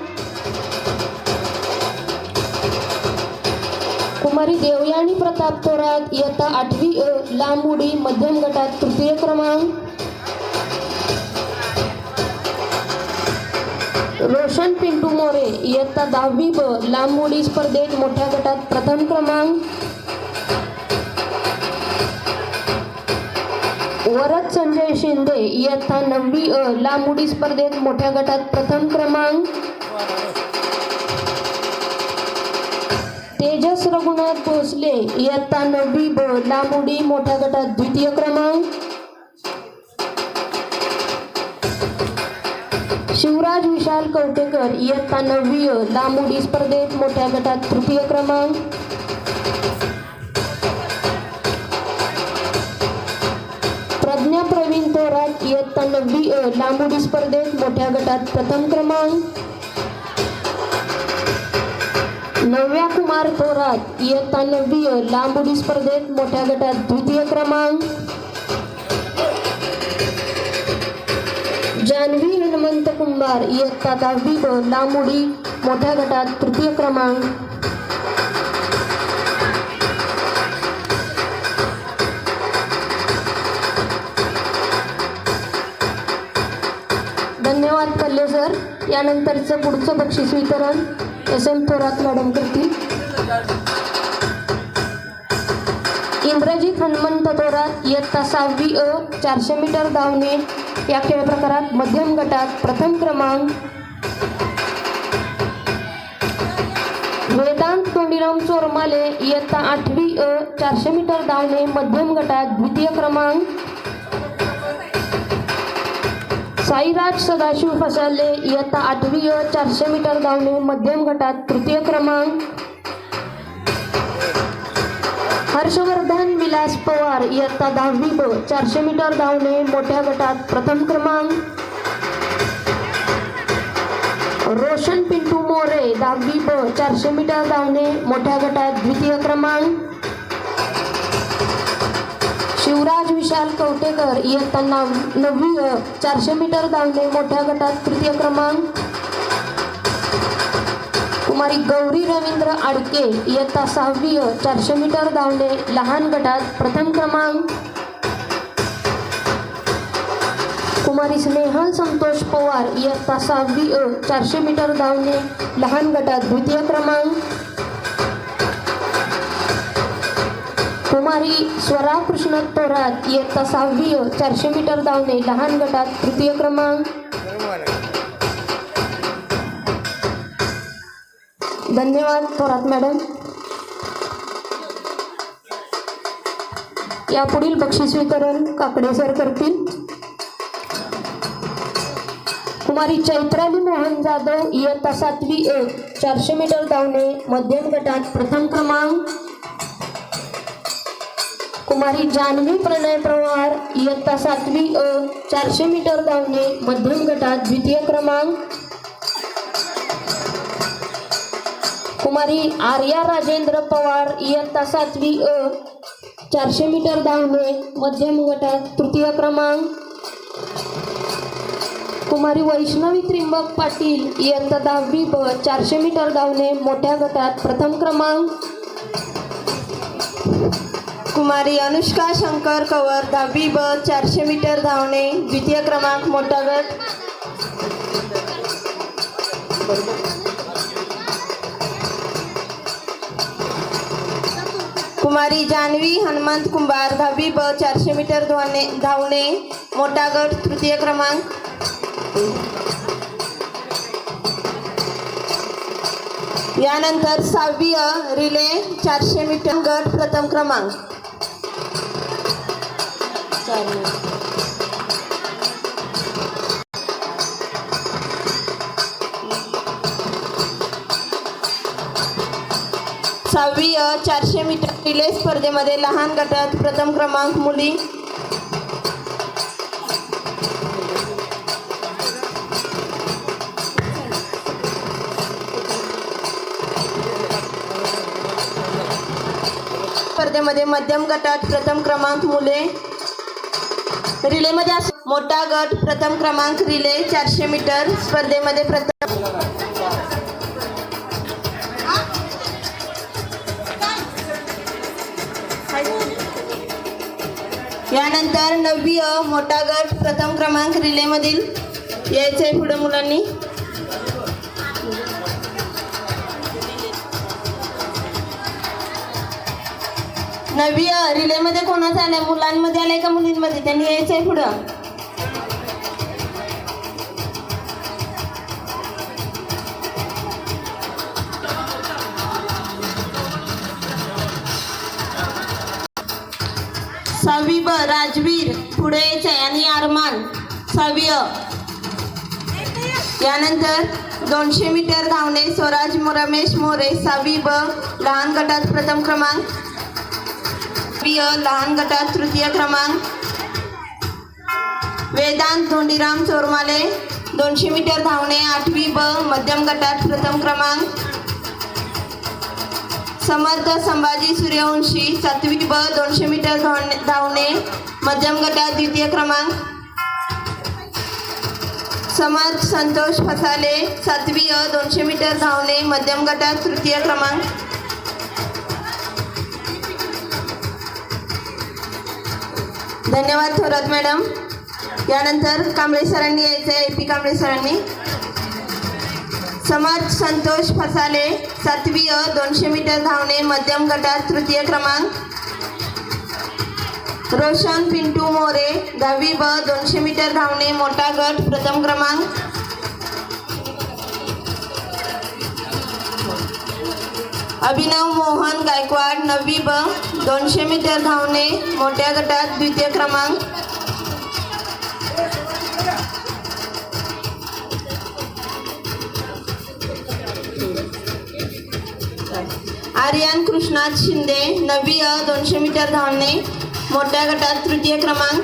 कुमारी देवयानी प्रताप थोरात इयत्ता 8वी अ लांब उडी मध्यम गटात तृतीय क्रमांक. रोशन पिंटू मोरे इयत्ता 10वी ब लांब उडी स्पर्धेत मोठ्या गटात प्रथम क्रमांक. वरद संजय शिंदे इयत्ता 9वी अ लांब उडी स्पर्धेत मोठ्या गटात प्रथम क्रमांक. तेजस रघुनाथ भोसले इयत्ता 9वी ब लांब उडी मोठ्या गटात द्वितीय क्रमांक. शिवराज विशाल कवटेकर इयत्ता 9वी अ लांब उडी स्पर्धेत मोठ्या गटात तृतीय क्रमांक. प्रज्ञा प्रवीण थोरात इयत्ता 9वी अ लांब उडी स्पर्धेत मोठ्या गटात प्रथम क्रमांक. नव्या कुमार थोरात इयत्ता 9वी अ लांब उडी स्पर्धेत मोठ्या गटात द्वितीय क्रमांक. जान्हवी हनुमंत कुंभार इयत्ता 10वी ब लांब उडी मोठ्या गटात तृतीय क्रमांक. धन्यवाद पल्ले सर. यानंतरचं पुढचं बक्षीस वितरण SM थोरात मॅडम करतील. इंद्रजित हनुमंत थोरात इयत्ता 6वी अ 400 मीटर धावणे या खेळ प्रकारात मध्यम गटात प्रथम क्रमांक. वेदांत तोंडीराम चोरमाले इयत्ता 8वी अ 400 मीटर धावणे मध्यम गटात द्वितीय क्रमांक. साईराज सदाशिव फसाले इयत्ता 8वी अ 400 मीटर धावणे मध्यम गटात तृतीय क्रमांक. हर्षवर्धन विलास पवार इयत्ता 10वी ब 400 मीटर धावणे मोठ्या गटात प्रथम क्रमांक. रोशन पिंटू मोरे 10वी ब 400 मीटर धावणे मोठ्या गटात द्वितीय क्रमांक. शिवराज विशाल कवटेकर इयत्ता 9वी अ 400 मीटर धावणे मोठ्या गटात तृतीय क्रमांक. कुमारी गौरी रवींद्र आडके इयत्ता 6वी अ 400 मीटर धावणे लहान गटात प्रथम क्रमांक. कुमारी स्नेहल संतोष पवार इयत्ता 6वी अ 400 मीटर धावणे लहान गटात द्वितीय क्रमांक. कुमारी स्वरा कृष्ण थोरात इयत्ता 6वी अ 400 मीटर धावणे लहान गटात तृतीय क्रमांक. धन्यवाद थोरात मॅडम. यापुढील बक्षीस वितरण काकडे सर करतील. कुमारी चैत्राली मोहन जाधव इयत्ता 7वी अ 400 मीटर धावणे मध्यम गटात प्रथम क्रमांक. कुमारी जान्हवी प्रणय पवार इयत्ता 7वी अ 400 मीटर धावणे मध्यम गटात द्वितीय क्रमांक. कुमारी आर्या राजेंद्र पवार इयत्ता 7वी अ 400 मीटर धावणे मध्यम गटात तृतीय क्रमांक. कुमारी वैष्णवी त्रिंबक पाटील इयत्ता 10वी ब 400 मीटर धावणे मोठ्या गटात प्रथम क्रमांक. कुमारी अनुष्का शंकर कवर 10वी ब 400 मीटर धावणे द्वितीय क्रमांक मोठा गट. कुमारी जान्हवी हनुमंत कुंभार 10वी ब 400 मीटर धावणे मोठा गट तृतीय क्रमांक. यानंतर 6वी अ रिले 400 मीटर गट प्रथम क्रमांक. सहावी अ 400 मीटर रिले स्पर्धेमध्ये लहान गटात प्रथम क्रमांक मुली. स्पर्धेमध्ये मध्यम गटात प्रथम क्रमांक मुले. रिलेमध्ये मोठा गट प्रथम क्रमांक रिले 400 मीटर स्पर्धेमध्ये प्रथम. यानंतर 9वी मोठा गट प्रथम क्रमांक रिलेमधील यायचंय पुढे मुलांनी. नववी रिलेमध्ये कोणाचं आलंय? मुलांमध्ये आलंय का मुलींमध्ये? त्यांनी यायचंय पुढं. सहावी ब राजवीर पुढे यायचंय आणि अरमान 6वी अ. यानंतर 200 मीटर धावणे स्वराज रमेश मोरे 6वी ब लहान गटात प्रथम क्रमांक. लहान गटात तृतीय क्रमांक. वेदांत धोंडीराम चोरमाले 200 मीटर धावणे 8वी ब मध्यम गटात प्रथम क्रमांक. समर्थ संभाजी सूर्यवंशी 7वी ब 200 मीटर धावणे मध्यम गटात द्वितीय क्रमांक. समर्थ संतोष फसाले 7वी अ 200 मीटर धावणे मध्यम गटात तृतीय क्रमांक. धन्यवाद थोरात मॅडम. यानंतर कांबळे सरांनी यायचं आहे. AP कांबळे सरांनी. समर्थ संतोष फसाले 7वी अ 200 मीटर धावणे मध्यम गटात तृतीय क्रमांक. रोशन पिंटू मोरे 10वी ब 200 मीटर धावणे मोठा गट प्रथम क्रमांक. अभिनव मोहन गायकवाड 9वी ब 200 मीटर धावणे मोठ्या गटात द्वितीय क्रमांक. आर्यन कृष्णात शिंदे 9वी अ 200 मीटर धावणे मोठ्या गटात तृतीय क्रमांक.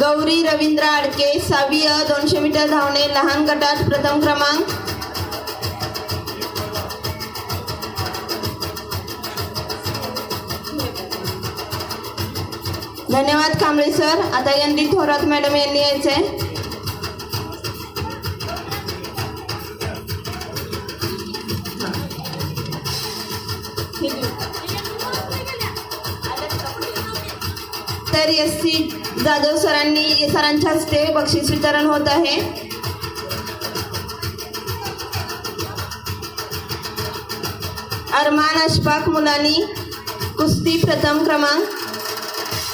गौरी रवींद्र आडके 6वी अ 200 मीटर धावणे लहान गटात प्रथम क्रमांक. धन्यवाद कांबळे सर. आता ND थोरात मॅडम यांनी यायचं आहे. तर SC जाधव सरांच्या हस्ते बक्षीस वितरण होत आहे. अरमान अशफाक मुलानी कुस्ती प्रथम क्रमांक.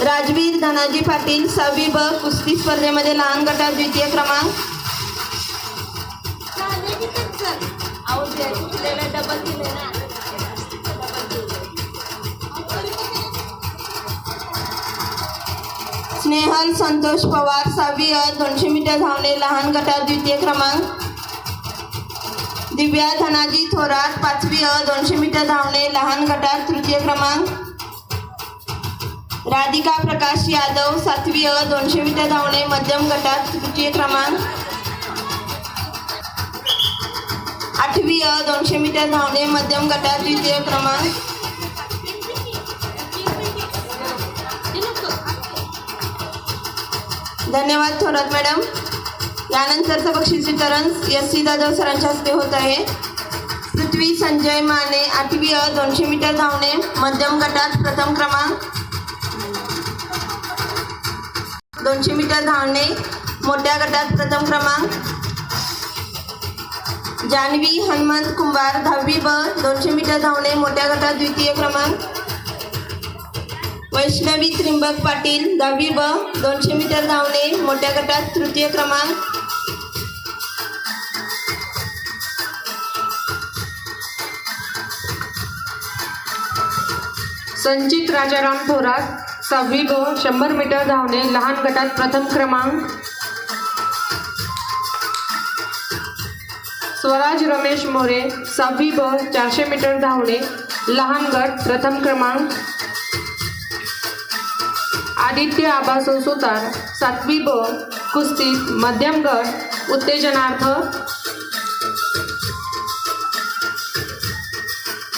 राजवीर धनाजी पाटील 6वी ब कुस्ती स्पर्धेमध्ये लहान गटात द्वितीय क्रमांक. स्नेहल संतोष पवार 6वी अ 200 मीटर धावणे लहान गटात द्वितीय क्रमांक. दिव्या धनाजी थोरात 5वी अ 200 मीटर धावणे लहान गटात तृतीय क्रमांक. राधिका प्रकाश यादव 7वी अ 200 मीटर धावणे मध्यम गटात तृतीय क्रमांक. 8वी अ 200 मीटर धावणे मध्यम गटात द्वितीय क्रमांक. धन्यवाद थोरात मॅडम. यानंतरचं बक्षीस वितरण SC जाधव सरांच्या हस्ते होत आहे. पृथ्वी संजय माने 8वी अ 200 मीटर धावणे मध्यम गटात प्रथम क्रमांक. 200 मीटर धावणे मोठ्या गटात प्रथम क्रमांक. जान्हवी हनुमंत कुंभार 10वी ब 200 मीटर धावणे मोठ्या गटात द्वितीय क्रमांक. वैष्णवी त्रिंबक पाटील 10वी ब 200 मीटर धावणे मोठ्या गटात तृतीय क्रमांक. संचित राजाराम थोरात 6वी ब 100 मीटर धावणे लहान गटात प्रथम क्रमांक. स्वराज रमेश मोरे 6वी ब 400 मीटर धावणे लहान गट प्रथम क्रमांक. आदित्य आबासो सुतार 7वी ब कुस्तीत मध्यम गट उत्तेजनार्थ.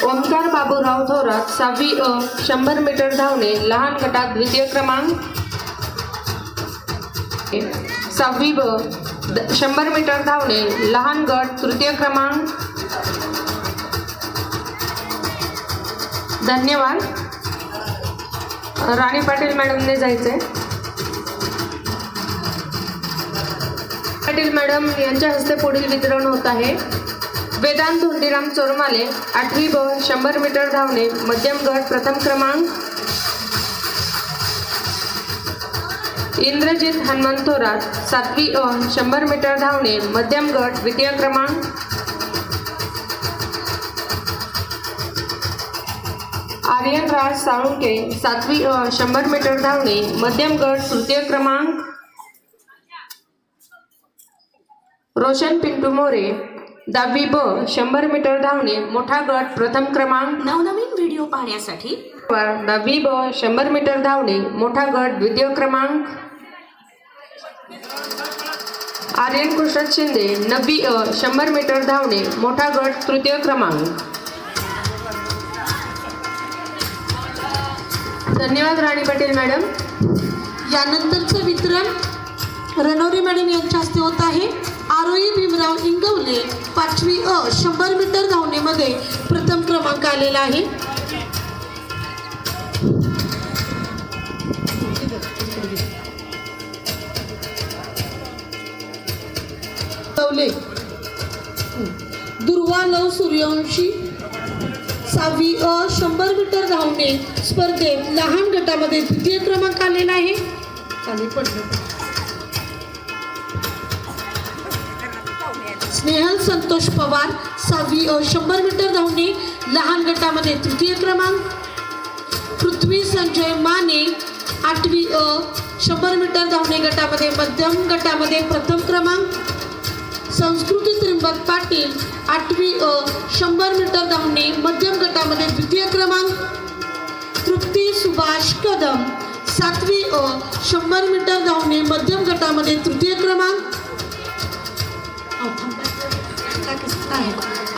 ओमकार बाबूराव थोरात 6वी अ 100 मीटर धावणे लहान गटात द्वितीय क्रमांक. 6वी ब 100 मीटर धावणे लहान गट तृतीय क्रमांक. धन्यवाद. राणी पाटील मॅडमने जायचंय. पाटील मॅडम यांच्या हस्ते पुढील वितरण होत आहे. वेदांत धोंडीराम चोरमाले 8वी ब 100 मीटर धावणे मध्यम गट प्रथम क्रमांक. इंद्रजित हनुमंत थोरात 7वी अ 100 मीटर धावणे मध्यम गट द्वितीय क्रमांक. आर्यन राज साळुंके 7वी अ 100 मीटर धावणे मध्यम गट तृतीय क्रमांक. रोशन पिंटू मोरे 10वी ब 100 मीटर धावणे मोठा गट प्रथम क्रमांक. नवनवीन व्हिडिओ पाहण्यासाठी 10वी ब 100 मीटर धावणे मोठा गट द्वितीय क्रमांक. आर्यन कृष्ण शिंदे 9वी अ 100 मीटर धावणे मोठा गट तृतीय क्रमांक. धन्यवाद राणी पाटील मॅडम. यानंतरचं वितरण रणवरे मॅडम यांच्या हस्ते होत आहे. आरोही भीमराव इंगवले 5वी अ 100 मीटर धावणेमध्ये प्रथम क्रमांक आलेला आहे. दुर्वा लव सूर्यवंशी 6वी अ 100 मीटर धावणे स्पर्धेत लहान गटामध्ये द्वितीय क्रमांक आलेला आहे. खाली पडलं. स्नेहल संतोष पवार 6वी अ 100 मीटर धावणे लहान गटामध्ये तृतीय क्रमांक. पृथ्वी संजय माने 8वी अ 100 मीटर धावणे गटामध्ये मध्यम गटामध्ये प्रथम क्रमांक. संस्कृती त्रिंबक पाटील 8वी अ 100 मीटर धावणे मध्यम गटामध्ये द्वितीय क्रमांक. तृप्ती सुभाष कदम 7वी अ 100 मीटर धावणे मध्यम गटामध्ये तृतीय क्रमांक.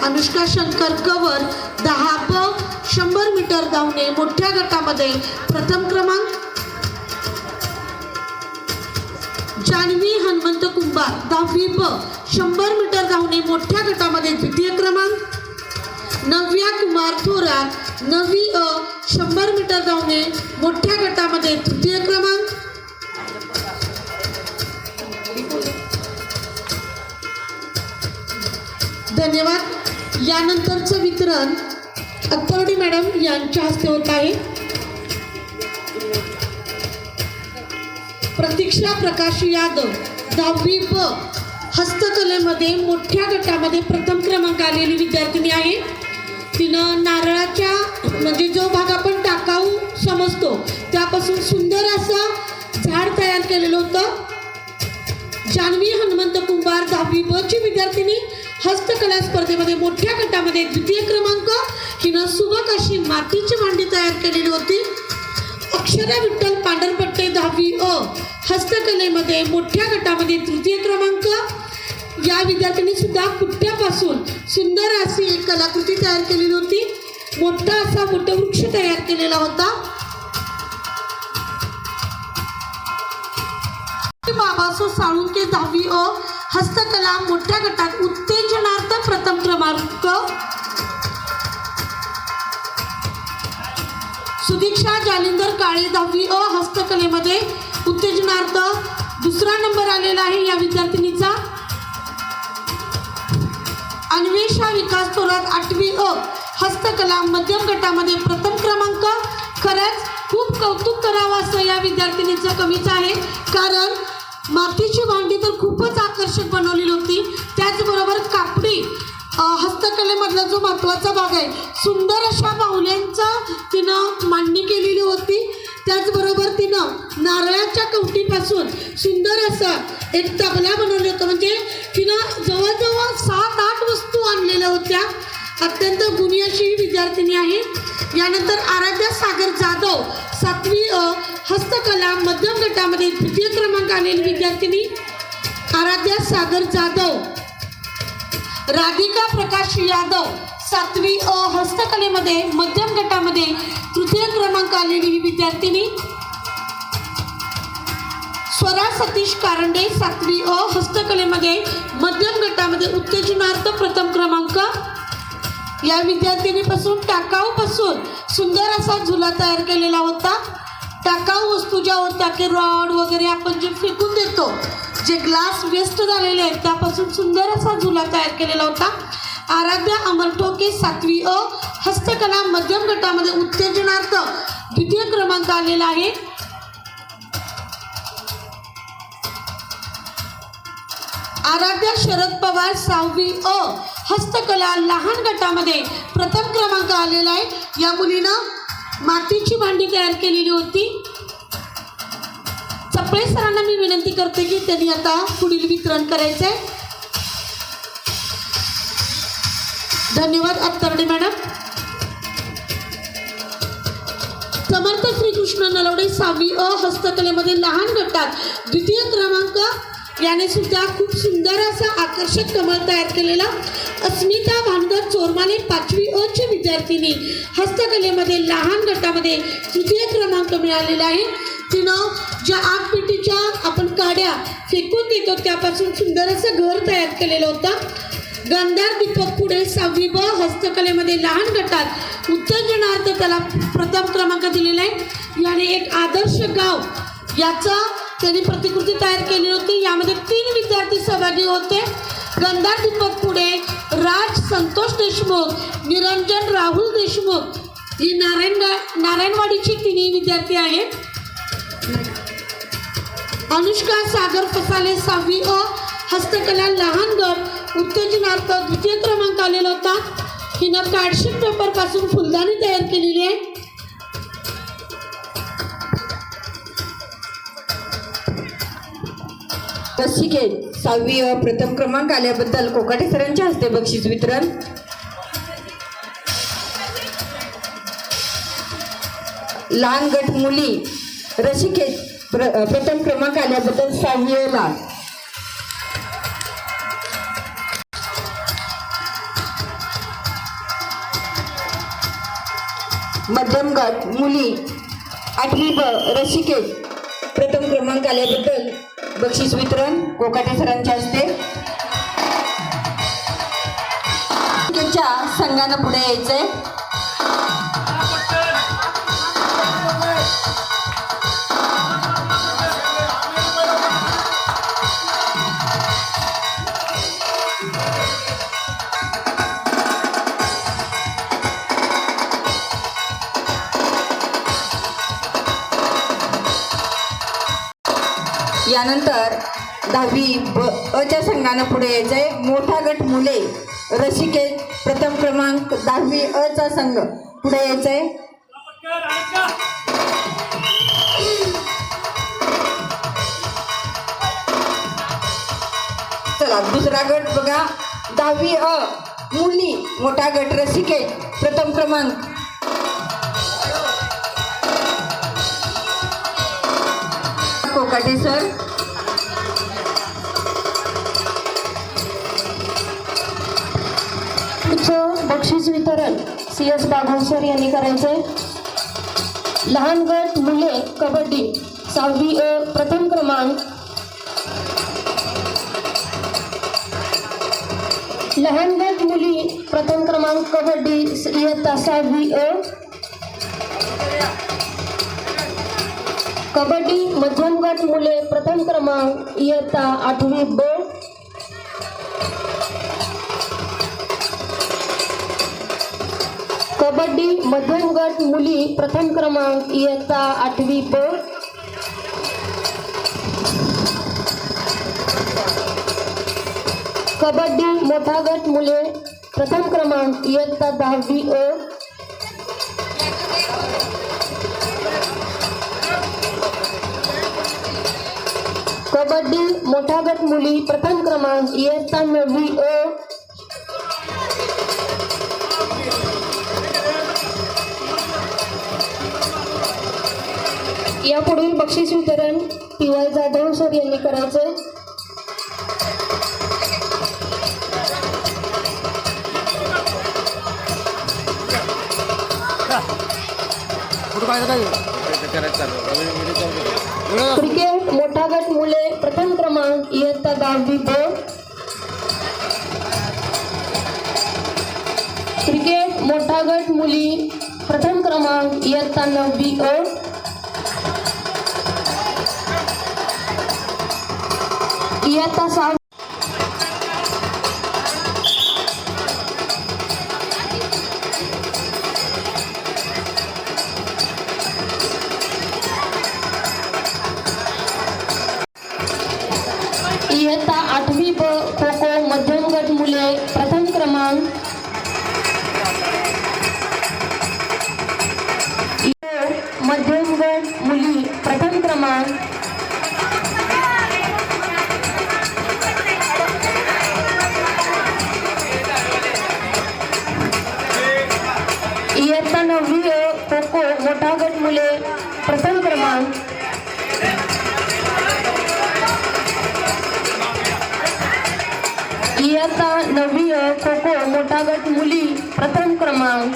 अनुष्का शंकर कवर 10 ब 100 मीटर धावणे मोठ्या गटामध्ये प्रथम क्रमांक. जान्हवी हनुमंत कुंभार 10वी ब 100 मीटर धावणे मोठ्या गटामध्ये द्वितीय क्रमांक. नव्या कुमार थोरात 9वी अ 100 मीटर धावणे मोठ्या गटामध्ये तृतीय क्रमांक. धन्यवाद. यानंतरचं वितरण अत्तरडी मॅडम यांच्या हस्ते होत आहे. प्रतीक्षा प्रकाश यादव 10वी ब हस्तकलेमध्ये मोठ्या गटामध्ये प्रथम क्रमांक आलेली विद्यार्थिनी आहे. तिनं नारळाच्या म्हणजे जो भाग आपण टाकाऊ समजतो त्यापासून सुंदर असं झाड तयार केलेलं होतं. जान्हवी हनुमंत कुंभार 10वी ब ची विद्यार्थिनी हस्तकला स्पर्धेमध्ये मोठ्या गटामध्ये द्वितीय क्रमांक. हिनं सुबक अशी मातीची भांडी तयार केलेली होती. अक्षरा विठ्ठल पांढरपट्टे 10वी अ हस्तकलेमध्ये मोठ्या गटामध्ये तृतीय क्रमांक. या विद्यार्थ्यांनी सुद्धा पुट्ट्यापासून सुंदर अशी एक कलाकृती तयार केलेली होती. मोठा असा वटवृक्ष तयार केलेला होता. बाबासो साळुंके 10वी अ हस्तकला मोठ्या गटात उत्तेजनार्थ प्रथम क्रमांक. सुदीक्षा जालिंदर काळे 10वी अ हस्तकलेमध्ये उत्तेजनार्थ दुसरा नंबर आलेला आहे या विद्यार्थिनीचा. अन्वेषा विकास थोरात 8वी अ हस्तकला मध्यम गटामध्ये प्रथम क्रमांक. खरंच खूप कौतुक करावं असं या विद्यार्थिनीचं कमीच आहे, कारण मातीची भांडी तर खूपच आकर्षक बनवलेली होती. त्याचबरोबर कापडी हस्तकलेमधला जो महत्त्वाचा भाग आहे सुंदर अशा बाहुल्यांचा तिनं मांडणी केलेली होती. त्याचबरोबर तिनं नारळाच्या कवटीपासून सुंदर असा एक तबला बनवला होता. म्हणजे तिनं जवळजवळ 7-8 वस्तू आणलेल्या होत्या. अत्यंत गुणी अशी ही विद्यार्थिनी आहे. यानंतर आराध्या सागर जाधव 7वी अ हस्तकला मध्यम गटामध्ये द्वितीय क्रमांक आलेली विद्यार्थिनी आराध्या सागर जाधव. राधिका प्रकाश यादव 7वी अ हस्तकलेमध्ये मध्यम गटामध्ये तृतीय क्रमांक आलेली ही विद्यार्थिनी. स्वरा सतीश कारंडे 7वी अ हस्तकलेमध्ये मध्यम गटामध्ये उत्तेजनार्थ प्रथम क्रमांक. या विद्यार्थिनीपासून टाकाऊपासून सुंदर असा झुला तयार केलेला होता. टाकाऊ वस्तू ज्या होत्या की रॉड वगैरे आपण जे फेकून देतो, जे ग्लास वेस्ट झालेले आहेत त्यापासून सुंदर असा झुला तयार केलेला होता. आराध्या अमर ठोके 7वी अ हस्तकला मध्यम गटामध्ये उत्तेजनार्थ द्वितीय क्रमांक आलेला आहे. आराध्या शरद पवार 6वी अ हस्तकला लहान गटामध्ये प्रथम क्रमांक आलेला आहे. या मुलीनं मातीची भांडी तयार केलेली होती. चपळे सरांना मी विनंती करते की त्यांनी आता पुढील वितरण करायचं आहे. धन्यवाद अत्तरडे मॅडम. समर्थ श्रीकृष्ण नलवडे 6वी अ हस्तकलेमध्ये लहान गटात द्वितीय क्रमांक. याने सुद्धा खूप सुंदर असा आकर्षक कमळ तयार केलेला. अस्मिता भानगर चोरमाले 5वी अ ची विद्यार्थिनी हस्तकलेमध्ये लहान गटामध्ये तृतीय क्रमांक मिळालेला आहे. तिनं ज्या आगपेटीच्या आपण काड्या फेकून देतो त्यापासून सुंदर असं घर तयार केलेलं होतं. गंधार दीपक पुढे 6वी ब हस्तकलेमध्ये लहान गटात उत्तेजनार्थ त्याला प्रथम क्रमांक दिलेला आहे. याने एक आदर्श गाव याचा त्यांनी प्रतिकृती तयार केली होती. यामध्ये 3 विद्यार्थी सहभागी होते. गंधार दीपक पुढे राज संतोष देशमुख, निरंजन राहुल देशमुख ही नारायणवाडीची 3 विद्यार्थी आहेत. अनुष्का सागर फसाले 6वी अ हस्तकला लहान गट उत्तेजनार्थ द्वितीय क्रमांक आलेला होता. हिनं कार्डशीट पेपर पासून फुलदाणी तयार केलेली आहे. रसिकेत 6वी अ प्रथम क्रमांक आल्याबद्दल कोकाटे सरांच्या हस्ते बक्षीस वितरण. लहान गट मुली रसिकेत प्रथम क्रमांक आल्याबद्दल 6वी अ ला मध्यम गट मुली 8वी ब रसिकेत प्रथम क्रमांक आल्याबद्दल बक्षीस वितरण कोकाटे सरांच्या हस्ते. संघानं पुढे यायचंय. यानंतर 10वी ब अच्या संघानं पुढे यायचंय. मोठा गट मुले रसिकेत प्रथम क्रमांक 10वी अचा संघ पुढे यायचंय. चला दुसरा गट बघा. 10वी अ मुली मोठा गट रसिकेत प्रथम क्रमांक. कोकाटे सर. बक्षीस वितरण CS बागुल सर यांनी करायचे. लहान गट मुले कबड्डी 6वी अ प्रथम क्रमांक. लहान गट मुली प्रथम क्रमांक कबड्डी इयत्ता 6वी अ. कबड्डी मध्यम गट मुले प्रथम क्रमांक इयत्ता 8वी ब. कबड्डी मध्यम गट मुली प्रथम क्रमांक इयत्ता 8वी ब. कबड्डी मोठा गट मुले प्रथम क्रमांक इयत्ता 10वी अ. कबड्डी मोठा गट मुली प्रथम क्रमांक इयत्ता 9वी अ. यापुढील बक्षीस वितरण PY जाधव सर यांनी करायचे. फोटो काय करायचं क्रिकेट मोठा गट मुले प्रथम क्रमांक इयत्ता 10वी ब. क्रिकेट मोठा गट मुली प्रथम क्रमांक इयत्ता 9वी अ. इयत्ता 6 इयत्ता 8वी ब खो खो मध्यम गट मुले प्रथम क्रमांक. मध्यम गट मुली प्रथम क्रमांक. इयत्ता 9वी अ खो खो मोठा गट मुले प्रथम क्रमांक. इयत्ता 9वी अ खो खो मोठा गट मुली प्रथम क्रमांक.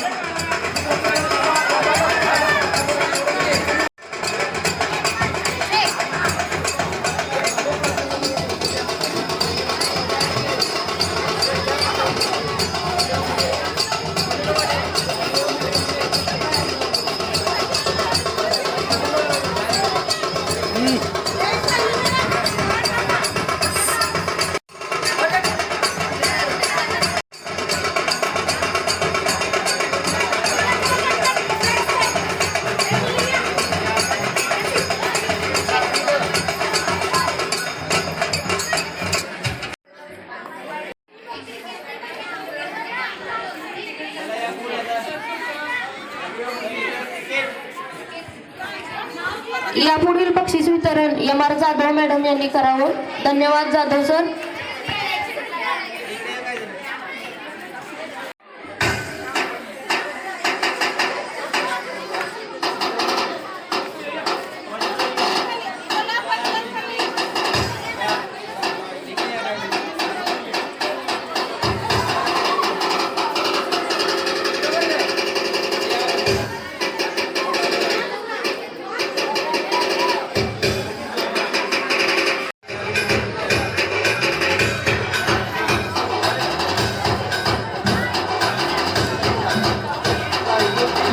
यापुढील बक्षीस वितरण एम आर जाधव मॅडम यांनी करावं. धन्यवाद जाधव सर.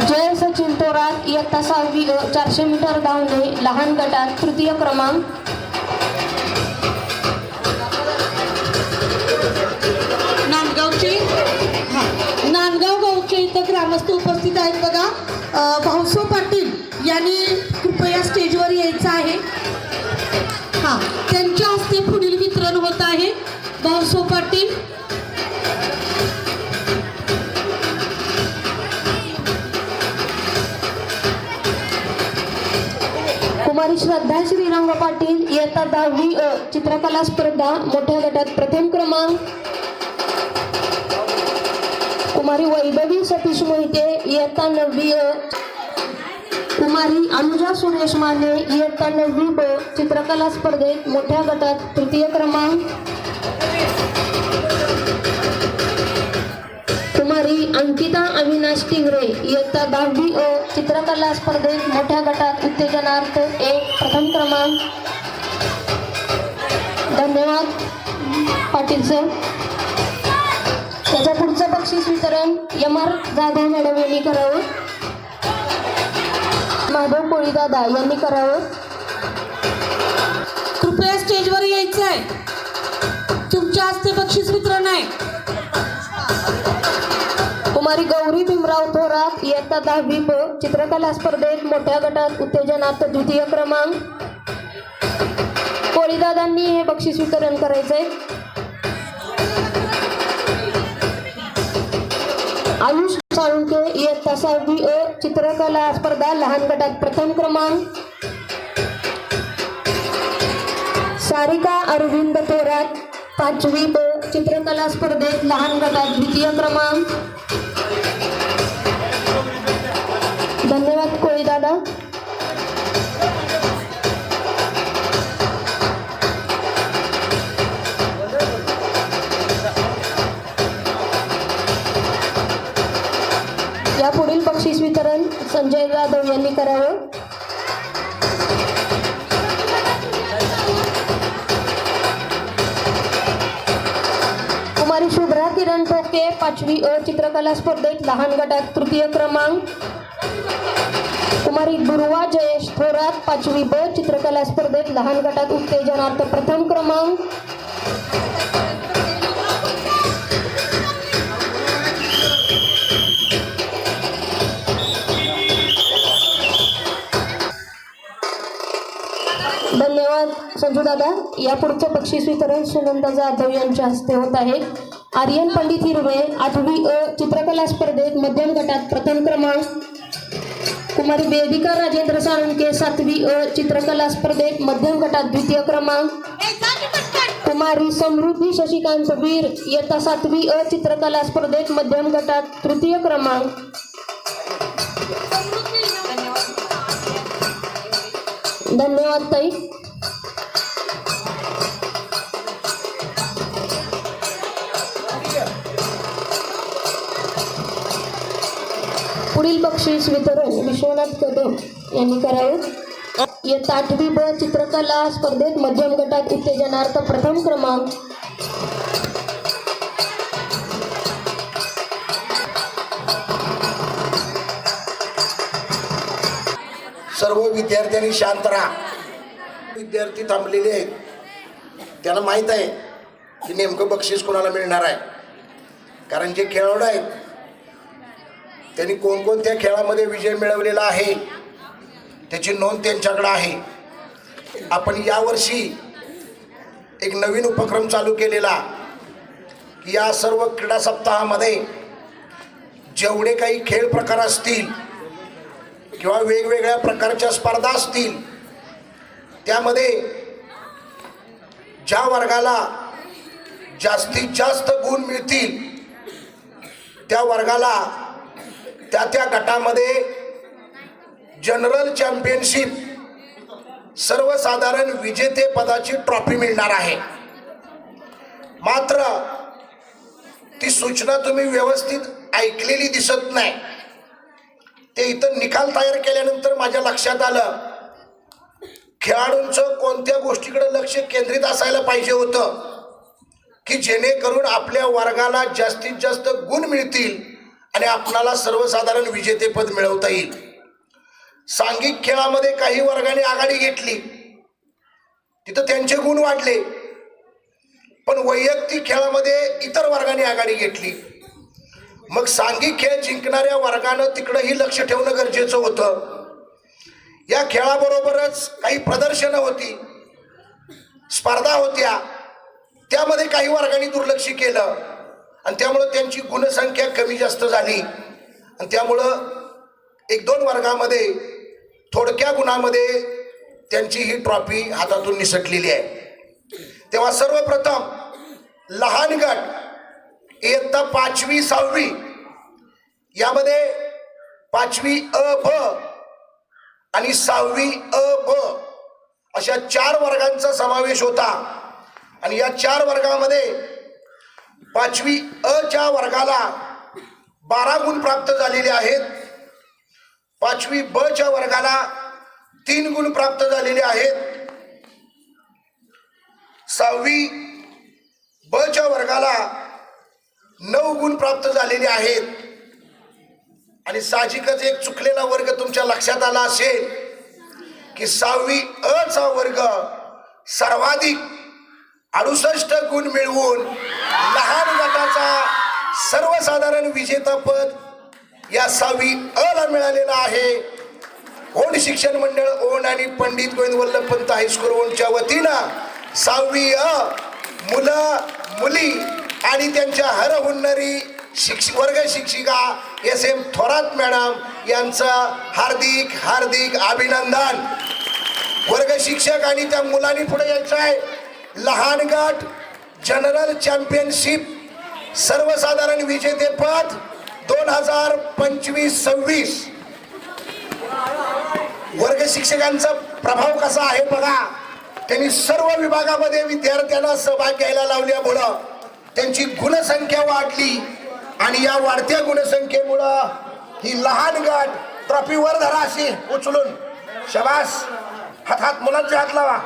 जय सचिन थोरात इयत्ता 6वी अ 400 मीटर धावणे लहान गटात तृतीय क्रमांक. नांदगावचे नांदगाव गावचे इथं ग्रामस्थ उपस्थित आहेत बघा. भाऊसो पाटील यांनी कृपया स्टेजवर यायचं आहे. हां, त्यांच्या हस्ते पुढील वितरण होत आहे. भाऊसो पाटील. कुमारी श्रद्धा श्रीरंग पाटील इयत्ता 10वी अ चित्रकला स्पर्धा मोठ्या गटात प्रथम क्रमांक. कुमारी वैभवी सतीश मोहिते इयत्ता 9वी अ. कुमारी अनुजा सुरेश माने इयत्ता 9वी ब चित्रकला स्पर्धेत मोठ्या गटात तृतीय क्रमांक. कुमारी अंकिता अविनाश टिंगरे इयत्ता 10वी अ चित्रकला स्पर्धेत मोठ्या गटात उत्तेजनार्थ 1 प्रथम क्रमांक. धन्यवाद पाटील सर. त्याच्या पुढचं बक्षीस वितरण एम आर जाधव मॅडम यांनी करावं. माधव कोळीदादा यांनी करावं. कृपया स्टेजवर यायचं आहे. तुमच्या हस्ते बक्षीस वितरण आहे. कुमारी गौरी भीमराव थोरात इयत्ता 10वी ब चित्रकला स्पर्धेत मोठ्या गटात उत्तेजनार्थ द्वितीय क्रमांक. कोळीदादांनी हे बक्षीस वितरण करायचंय. आयुष साळुंके इयत्ता 6वी अ चित्रकला स्पर्धा लहान गटात प्रथम क्रमांक. सारिका अरविंद थोरात 5वी ब चित्रकला स्पर्धेत लहान गटात द्वितीय क्रमांक. धन्यवाद कोळीदादा. यापुढील बक्षीस वितरण संजय जाधव यांनी करावं. कुमारी शुभ्रा किरण टोके 5वी अ चित्रकला स्पर्धेत लहान गटात तृतीय क्रमांक. कुमारी दुर्वा जयेश थोरात 5वी ब चित्रकला स्पर्धेत लहान गटात उत्तेजनार्थ प्रथम क्रमांक. धन्यवाद संजू दादा. या पुढचं बक्षीस वितरण सुनंदा जाधव यांच्या हस्ते होत आहे. आर्यन पंडित हिरवे 8वी अ चित्रकला स्पर्धेत मध्यम गटात प्रथम क्रमांक. कुमारी वेदिका राजेंद्र साळुंके 7वी अ चित्रकला स्पर्धेत मध्यम गटात द्वितीय क्रमांक. कुमारी समृद्धी शशिकांत वीर इयत्ता 7वी अ चित्रकला स्पर्धेत मध्यम गटात तृतीय क्रमांक. धन्यवाद ताई. पुढील बक्षीस वितरण विश्वनाथ कदम यांनी करावे. इयत्ता 8वी ब चित्रकला स्पर्धेत मध्यम गटात उत्तेजनार्थ प्रथम क्रमांक. सर्व विद्यार्थ्यांनी शांत राहा. विद्यार्थी थांबलेले आहेत, त्यांना माहीत आहे की नेमकं बक्षीस कोणाला मिळणार आहे. कारण जे खेळाडू आहेत त्यांनी कोणकोणत्या खेळामध्ये विजय मिळवलेला आहे त्याची नोंद त्यांच्याकडे आहे. आपण यावर्षी एक नवीन उपक्रम चालू केलेला की या सर्व क्रीडा सप्ताहामध्ये जेवढे काही खेळ प्रकार असतील किंवा वेगवेगळ्या प्रकारच्या स्पर्धा असतील त्यामध्ये ज्या वर्गाला जास्तीत जास्त गुण मिळतील त्या वर्गाला त्या गटामध्ये जनरल चॅम्पियनशिप सर्वसाधारण विजेते पदाची ट्रॉफी मिळणार आहे. मात्र ती सूचना तुम्ही व्यवस्थित ऐकलेली दिसत नाही. ते इथं निकाल तयार केल्यानंतर माझ्या लक्षात आलं खेळाडूंचं कोणत्या गोष्टीकडे लक्ष केंद्रित असायला पाहिजे होतं की जेणेकरून आपल्या वर्गाला जास्तीत जास्त गुण मिळतील आणि आपणाला सर्वसाधारण विजेतेपद मिळवता येईल. सांघिक खेळामध्ये काही वर्गाने आघाडी घेतली, तिथं त्यांचे गुण वाढले, पण वैयक्तिक खेळामध्ये इतर वर्गाने आघाडी घेतली. मग सांघिक खेळ जिंकणाऱ्या वर्गानं तिकडंही लक्ष ठेवणं गरजेचं होतं. या खेळाबरोबरच काही प्रदर्शनं होती, स्पर्धा होत्या, त्यामध्ये काही वर्गांनी दुर्लक्ष केलं आणि त्यामुळं त्यांची गुणसंख्या कमी जास्त झाली आणि त्यामुळं 1-2 वर्गामध्ये थोडक्या गुणामध्ये त्यांची ही ट्रॉफी हातातून निसटलेली आहे. तेव्हा सर्वप्रथम लहान गट इयत्ता 5वी 6वी यामध्ये 5वी अ ब आणि 6वी अ ब अशा 4 वर्गांचा समावेश होता आणि या 4 वर्गामध्ये 5वी अ च्या वर्गाला 12 गुण प्राप्त झालेले आहेत. 5वी ब च्या वर्गाला 3 गुण प्राप्त झालेले आहेत. 6वी ब च्या वर्गाला 9 गुण प्राप्त झालेले आहेत. आणि साहजिकच एक चुकलेला वर्ग तुमच्या लक्षात आला असेल की 6वी अ चा वर्ग सर्वाधिक 68 गुण मिळवून लहान गटाचा सर्वसाधारण विजेतापद या 6वी अ ला मिळालेला आहे. ओंड शिक्षण मंडळ ओंड आणि पंडित गोविंद वल्लभ पंत हायस्कूल ओंडच्या वतीनं 6वी अ मुलं मुली आणि त्यांच्या हरहुन्नरी वर्ग शिक्षिका SM थोरात मॅडम यांचं हार्दिक हार्दिक अभिनंदन. वर्ग शिक्षक आणि त्या मुलांनी पुढे यायचं आहे. लहान गट जनरल चॅम्पियनशिप सर्वसाधारण विजेतेपद 2025-26. वर्ग शिक्षकांचा प्रभाव कसा आहे बघा. त्यांनी सर्व विभागामध्ये विद्यार्थ्यांना सहभाग घ्यायला लावल्यामुळं त्यांची गुणसंख्या वाढली आणि या वाढत्या गुणसंख्येमुळं ही लहान गट ट्रॉफी वर धरा अशी उचलून शबास. हात मुलांचे हात लावा.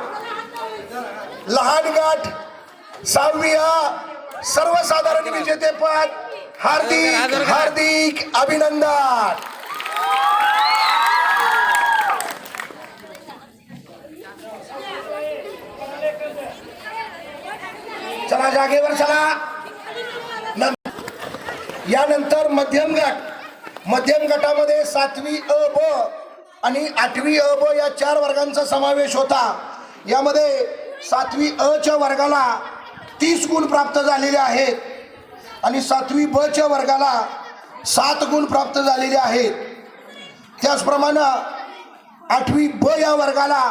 लहान गट 6वी अ सर्वसाधारण विजेतेपद हार्दिक हार्दिक अभिनंदन. चला जागेवर चला. यानंतर मध्यम गटामध्ये 7वी अ ब आणि 8वी अ ब या 4 वर्गांचा समावेश होता. यामध्ये 7वी अ च्या वर्गाला 30 गुण प्राप्त झालेले आहेत आणि 7वी ब च्या वर्गाला 7 गुण प्राप्त झालेले आहेत. त्याचप्रमाणे 8वी ब या वर्गाला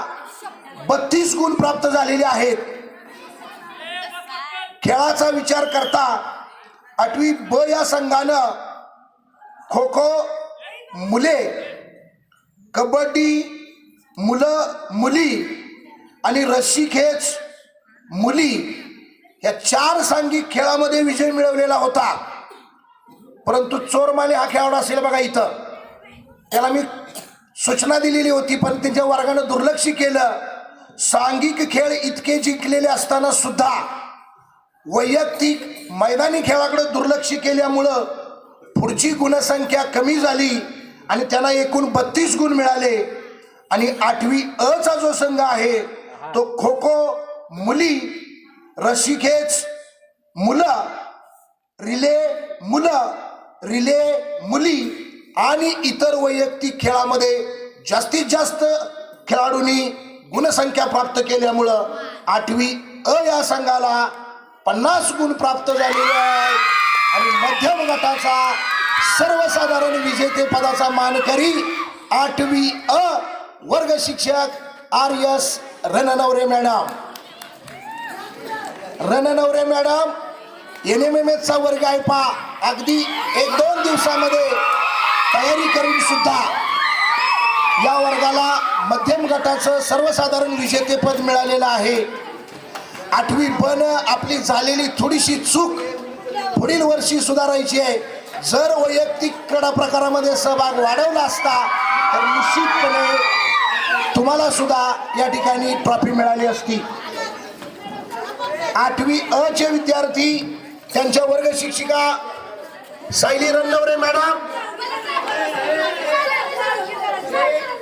32 गुण प्राप्त झालेले आहेत. खेळाचा विचार करता 8वी ब या संघानं खो खो मुले, कबड्डी मुलं मुली आणि रस्सी खेच मुली या 4 सांघिक खेळामध्ये विजय मिळवलेला होता. परंतु चोरमाले हा खेळाडू असेल बघा इथं, त्याला मी सूचना दिलेली होती पण त्यांच्या वर्गानं दुर्लक्ष केलं. सांघिक खेळ इतके जिंकलेले असताना सुद्धा वैयक्तिक मैदानी खेळाकडे दुर्लक्ष केल्यामुळं पुढची गुणसंख्या कमी झाली आणि त्यांना एकूण 32 गुण मिळाले. आणि 8वी अ चा जो संघ आहे तो खो खो मुली, रस्सीखेच मुलं, रिले मुली आणि इतर वैयक्तिक खेळामध्ये जास्तीत जास्त खेळाडूंनी गुणसंख्या प्राप्त केल्यामुळं 8वी अ या संघाला 50 गुण प्राप्त झालेले आहेत आणि मध्यम गटाचा सर्वसाधारण विजेतेपदाचा मानकरी 8वी अ वर्ग शिक्षक RS Ranaware madam. Ranaware madam NMMS चा वर्ग आहे पा, अगदी 1-2 दिवसामध्ये तयारी करून सुद्धा या वर्गाला मध्यम गटाचं सर्वसाधारण विजेतेपद मिळालेलं आहे. 8वी ब न आपली झालेली थोडीशी चूक पुढील वर्षी सुधारायची आहे. जर वैयक्तिक क्रीडा प्रकारामध्ये सहभाग वाढवला असता तर निश्चितपणे तुम्हाला सुद्धा या ठिकाणी ट्रॉफी मिळाली असती. 8वी अ चे विद्यार्थी त्यांच्या वर्ग शिक्षिका सायली रणनवरे मॅडम,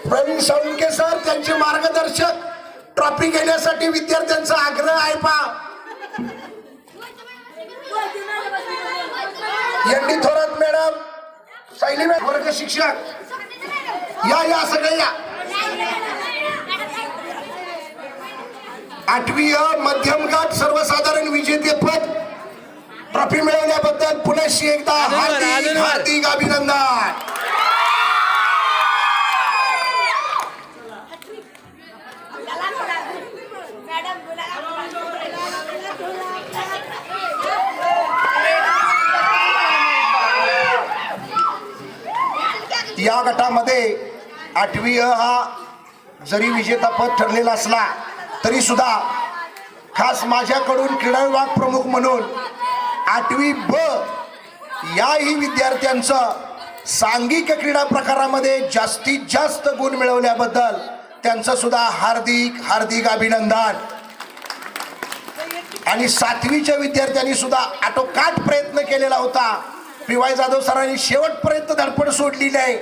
प्रवीण साळुंके सर त्यांचे मार्गदर्शक ट्रॉफी घेण्यासाठी विद्यार्थ्यांचा आग्रह आहे पा. ND Thorat madam, Sayali madam वर्ग शिक्षक या सगळे या. 8वी अ मध्यम गट सर्वसाधारण विजेतेपद ट्रॉफी मिळवल्याबद्दल पुन्हा एकदा हार्दिक हार्दिक अभिनंदन. या गटामध्ये 8वी अ हा जरी विजेतापद ठरलेला असला तरी सुद्धा खास माझ्याकडून क्रीडा विभाग प्रमुख म्हणून 8वी ब याही विद्यार्थ्यांचं सांघिक क्रीडा प्रकारामध्ये जास्तीत जास्त गुण मिळवल्याबद्दल त्यांचं सुद्धा हार्दिक हार्दिक अभिनंदन. आणि 7वीच्या विद्यार्थ्यांनी सुद्धा आटोकाट प्रयत्न केलेला होता. PY जाधव सरांनी शेवटपर्यंत धडपड सोडली नाही,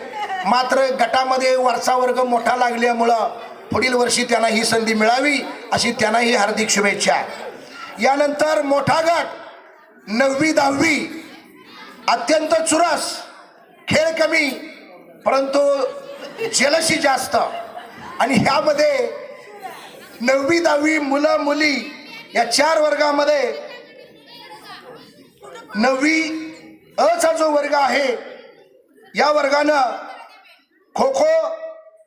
मात्र गटामध्ये वरचा वर्ग मोठा लागल्यामुळं पुढील वर्षी त्यांना ही संधी मिळावी अशी त्यांनाही हार्दिक शुभेच्छा. यानंतर मोठा गट 9वी 10वी अत्यंत चुरस, खेळ कमी परंतु जलशी जास्त. आणि ह्यामध्ये 9वी 10वी मुलं मुली या 4 वर्गामध्ये 9वी अ चा जो वर्ग आहे या वर्गानं खो खो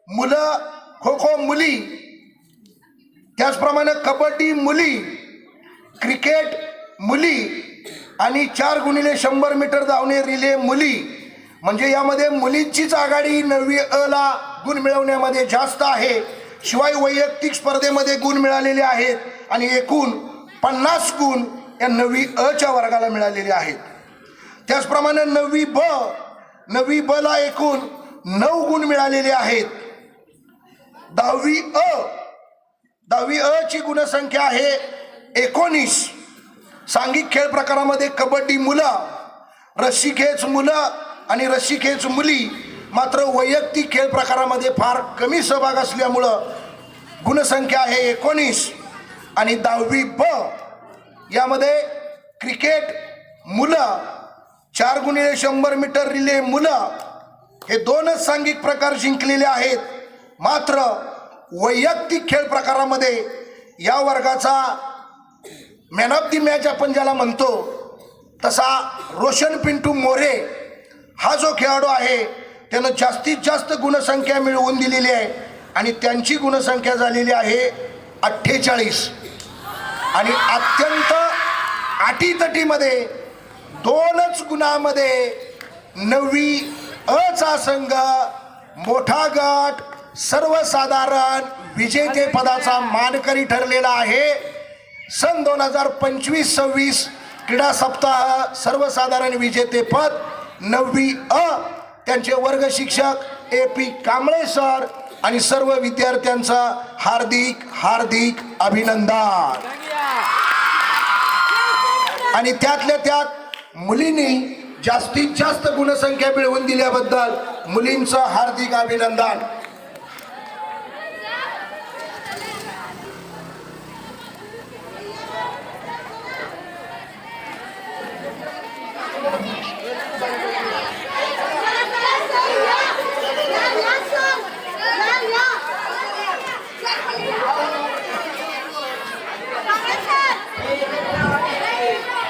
मुलं, खो खो मुली, त्याचप्रमाणे कबड्डी मुली, क्रिकेट मुली आणि 4x100 मीटर धावणे रिले मुली, म्हणजे यामध्ये मुलींचीच आघाडी 9वी अ ला गुण मिळवण्यामध्ये जास्त आहे. शिवाय वैयक्तिक स्पर्धेमध्ये गुण मिळालेले आहेत आणि एकूण 50 गुण या 9वी अ च्या वर्गाला मिळालेले आहेत. त्याचप्रमाणे 9वी ब ला एकूण 9 गुण मिळालेले आहेत. 10वी अ ची गुणसंख्या आहे 19 सांघिक खेळ प्रकारामध्ये कबड्डी मुलं, रस्सीखेच मुलं आणि रस्सीखेच मुली. मात्र वैयक्तिक खेळ प्रकारामध्ये फार कमी सहभाग असल्यामुळं गुणसंख्या आहे 19. आणि 10वी ब यामध्ये क्रिकेट मुलं, 4x100 मीटर रिले मुलं हे 2च सांघिक प्रकार जिंकलेले आहेत. मात्र वैयक्तिक खेळ प्रकारामध्ये या वर्गाचा मॅन ऑफ दी मॅच आपण ज्याला म्हणतो तसा रोशन पिंटू मोरे हा जो खेळाडू आहे त्यानं जास्तीत जास्त गुणसंख्या मिळवून दिलेली आहे आणि त्यांची गुणसंख्या झालेली आहे 48. आणि अत्यंत अटीतटीमध्ये 2च गुणामध्ये 9वी अ चा संघ मोठा गट सर्वसाधारण विजेतेपदाचा मानकरी ठरलेला आहे. सन 2025-26 क्रीडा सप्ताह सर्वसाधारण विजेतेपद 9वी अ. त्यांचे वर्ग शिक्षक AP कांबळे सर आणि सर्व विद्यार्थ्यांचं हार्दिक हार्दिक अभिनंदन. आणि त्यातल्या त्यात मुलींनी जास्तीत जास्त गुणसंख्या मिळवून दिल्याबद्दल मुलींचं हार्दिक अभिनंदन.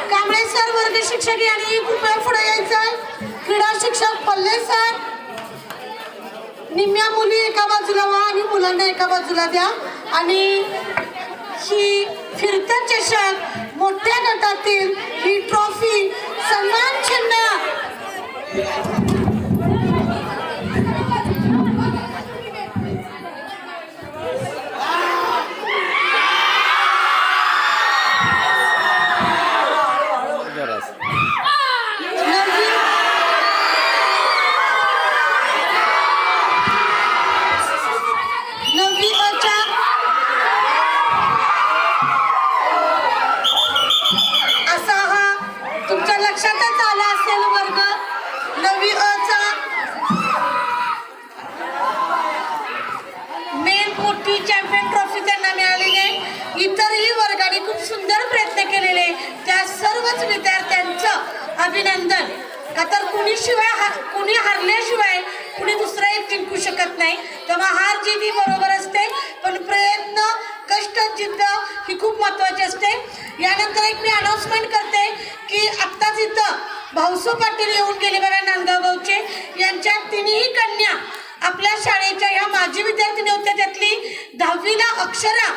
कांबळे सर वर्ग शिक्षक यांनी कृपया पुढे यायचं. क्रीडा शिक्षक पल्ले सर, निम्म्या मुली एका बाजूला व्हा आणि मुलांना एका बाजूला द्या. आणि ही फिरत्या चषक मोठ्या गटातील ही ट्रॉफी सन्मान चिन्ह लक्षातच आला असेल वर्ग 9वी अ चा मेन मोठी चॅम्पियन ट्रॉफी त्यांना मिळालेली आहे. इतरही वर्गाने खूप सुंदर प्रयत्न केलेले त्या सर्वच विद्यार्थ्यांचं अभिनंदन. का तर कुणी हारल्याशिवाय कुणी दुसरा एक जिंकू शकत नाही. तेव्हा हार जीत ही बरोबर असते पण प्रयत्न कष्ट जिद्द ही खूप महत्त्वाची असते. यानंतर एक मी अनाउन्समेंट करते की आत्ताच इथं भाऊसो पाटील येऊन गेले बघा नांदगाव गावचे. यांच्या तिन्ही कन्या आपल्या शाळेच्या ह्या माजी विद्यार्थिनी होत्या. त्यातली 10वीला अक्षरा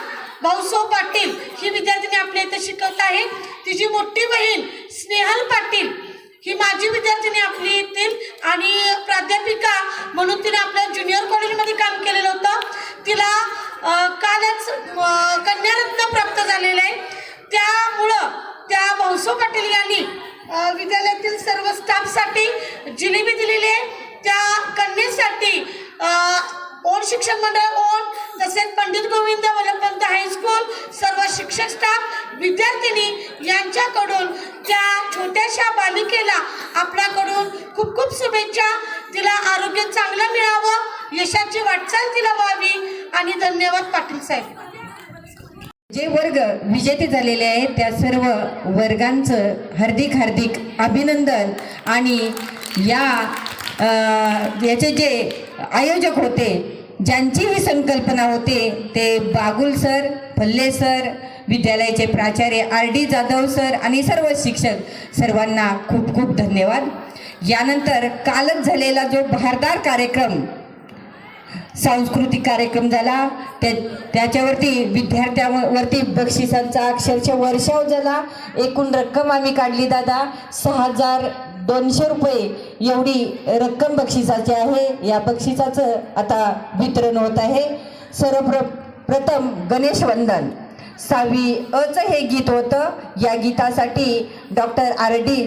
भाऊसो पाटील ही विद्यार्थिनी आपल्या इथं शिकवत आहे. तिची मोठी बहीण स्नेहल पाटील ही माजी विद्यार्थिनी आपली येतील आणि प्राध्यापिका म्हणून तिने आपल्या ज्युनियर कॉलेजमध्ये काम केलेलं होतं. तिला कालच कन्यारत्न प्राप्त झालेलं आहे. त्यामुळं त्या भाऊसो पाटील यांनी विद्यालयातील सर्व स्टाफसाठी जिलेबी दिलेली आहे. त्या कन्येसाठी ओण शिक्षण मंडळ ओण तसेच पंडित गोविंद वल्लभपंत हायस्कूल सर्व शिक्षक स्टाफ विद्यार्थिनी यांच्याकडून त्या छोट्याशा बालिकेला आपल्याकडून खूप खूप शुभेच्छा. तिला आरोग्य चांगलं मिळावं, यशाची वाटचाल तिला व्हावी आणि धन्यवाद पाटील साहेब. जे वर्ग विजेते झालेले आहेत त्या सर्व वर्गांचं हार्दिक हार्दिक अभिनंदन. आणि याचे जे आयोजक होते ज्यांची ही संकल्पना होते ते बागुल सर, फल्ले सर, विद्यालयाचे प्राचार्य RD जाधव सर आणि सर्व शिक्षक सर्वांना खूप खूप धन्यवाद. यानंतर कालच झालेला जो भारदार कार्यक्रम सांस्कृतिक कार्यक्रम झाला त्याच्यावरती विद्यार्थ्यांवरती बक्षिसांचा अक्षरशः वर्षाव झाला. एकूण रक्कम आम्ही काढली दादा 6,200 रुपये एवढी रक्कम बक्षिसाची आहे. या बक्षिसाचं आता वितरण होत आहे. सर्वप्रथम गणेश वंदन 6वी अ चं हे गीत होतं. या गीतासाठी डॉक्टर RD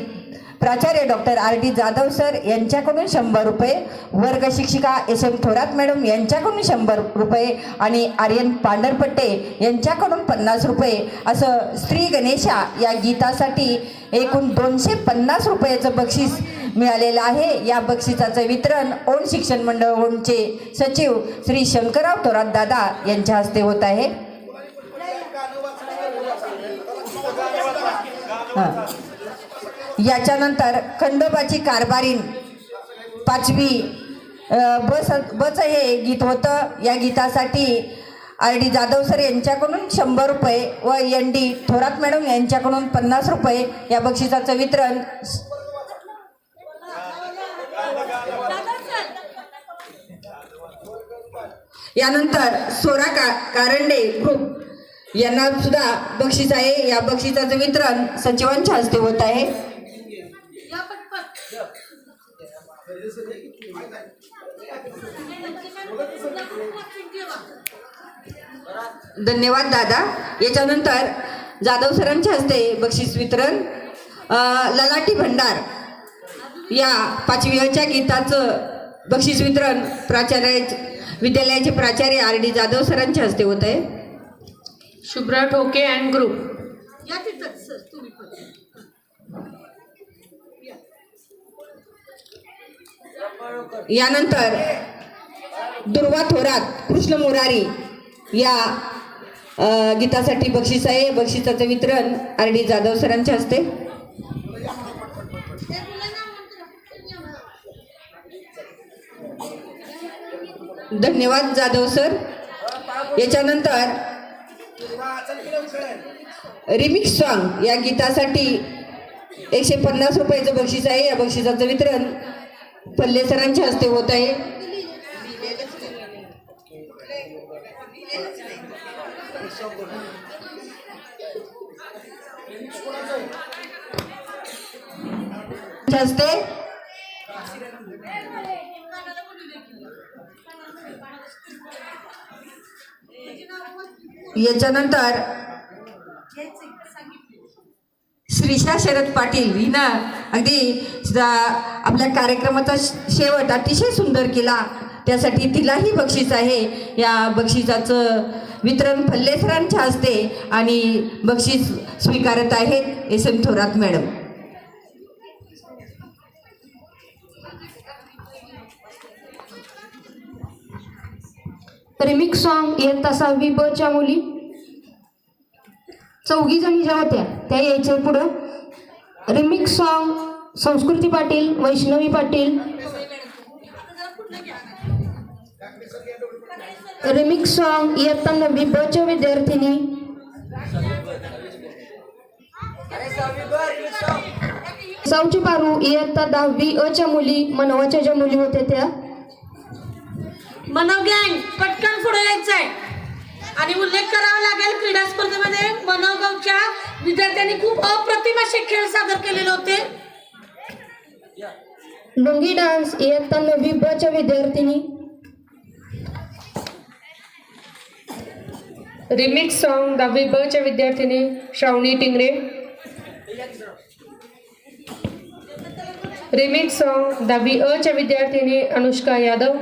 प्राचार्य डॉक्टर RD जाधव सर यांच्याकडून 100 रुपये, वर्ग शिक्षिका SM थोरात मॅडम यांच्याकडून 100 रुपये आणि आर्यन पांढरपट्टे यांच्याकडून 50 रुपये असं श्री गणेशा या गीतासाठी एकूण 250 रुपयाचं बक्षीस मिळालेलं आहे. या बक्षिसाचं वितरण ओण शिक्षण मंडळ ओणचे सचिव श्री शंकरराव थोरात दादा यांच्या हस्ते होत आहे. याच्यानंतर खंडोबाची कारभारीण 5वी बच हे गीत होतं. या गीतासाठी RD जाधव सर यांच्याकडून 100 रुपये व ND थोरात मॅडम यांच्याकडून 50 रुपये या बक्षिसाचं वितरण यानंतर सोरा कारंडे ग्रुप यांना सुद्धा बक्षीस आहे. या बक्षिसाचं वितरण सचिवांच्या हस्ते होत आहे. धन्यवाद दादा. याच्यानंतर जाधव सरांच्या हस्ते बक्षीस वितरण ललाटी भंडार या 5वीच्या गीताचं बक्षीस वितरण विद्यालयाचे प्राचार्य RD जाधव सरांच्या हस्ते होत आहे. शुभ्रा ठोके अँड ग्रुप. यानंतर दुर्वा थोरात कृष्ण मुरारी या गीतासाठी बक्षीस आहे. बक्षिसाचं वितरण RD जाधव सरांच्या हस्ते. धन्यवाद जाधव सर. याच्यानंतर रिमिक्स सॉन्ग या गीतासाठी 150 रुपयाचं बक्षीस आहे. या बक्षिसाचं वितरण पल्ले सरांच्या हस्ते होत आहे. याच्यानंतर श्रीषा शरद पाटील हिनं अगदी आपल्या कार्यक्रमाचा शेवट अतिशय सुंदर केला. त्यासाठी तिलाही बक्षीस आहे. या बक्षिसाचं वितरण फल्लेसरांच्या हस्ते आणि बक्षीस स्वीकारत आहेत SM Thorat madam. Remix song इयत्ता 6वी ब च्या मुली 4 जणी ज्या होत्या त्या यायच्या पुढं. रिमिक्स सॉन्ग संस्कृती पाटील, वैष्णवी पाटील. रिमिक्स सॉन्ग इयत्ता 9वी ब च्या विद्यार्थिनी सावची पारू. इयत्ता 10वी अ च्या मुली मनवाच्या ज्या मुली होत्या त्या. मनव गँग पटकन पुढे यायचंय आणि उल्लेख करावा लागेल क्रीडा स्पर्धेमध्ये मनवगावच्या विद्यार्थ्यांनी खूप अप्रतिम असे खेळ सादर केलेले होते. लुंगी डान्स इयत्ता 9वी ब च्या विद्यार्थिनी. रिमिक्स सॉन्ग 10वी ब च्या विद्यार्थिनी श्रावणी टिंगरे. रिमिक्स सॉन्ग 10वी अ च्या विद्यार्थिनी अनुष्का यादव.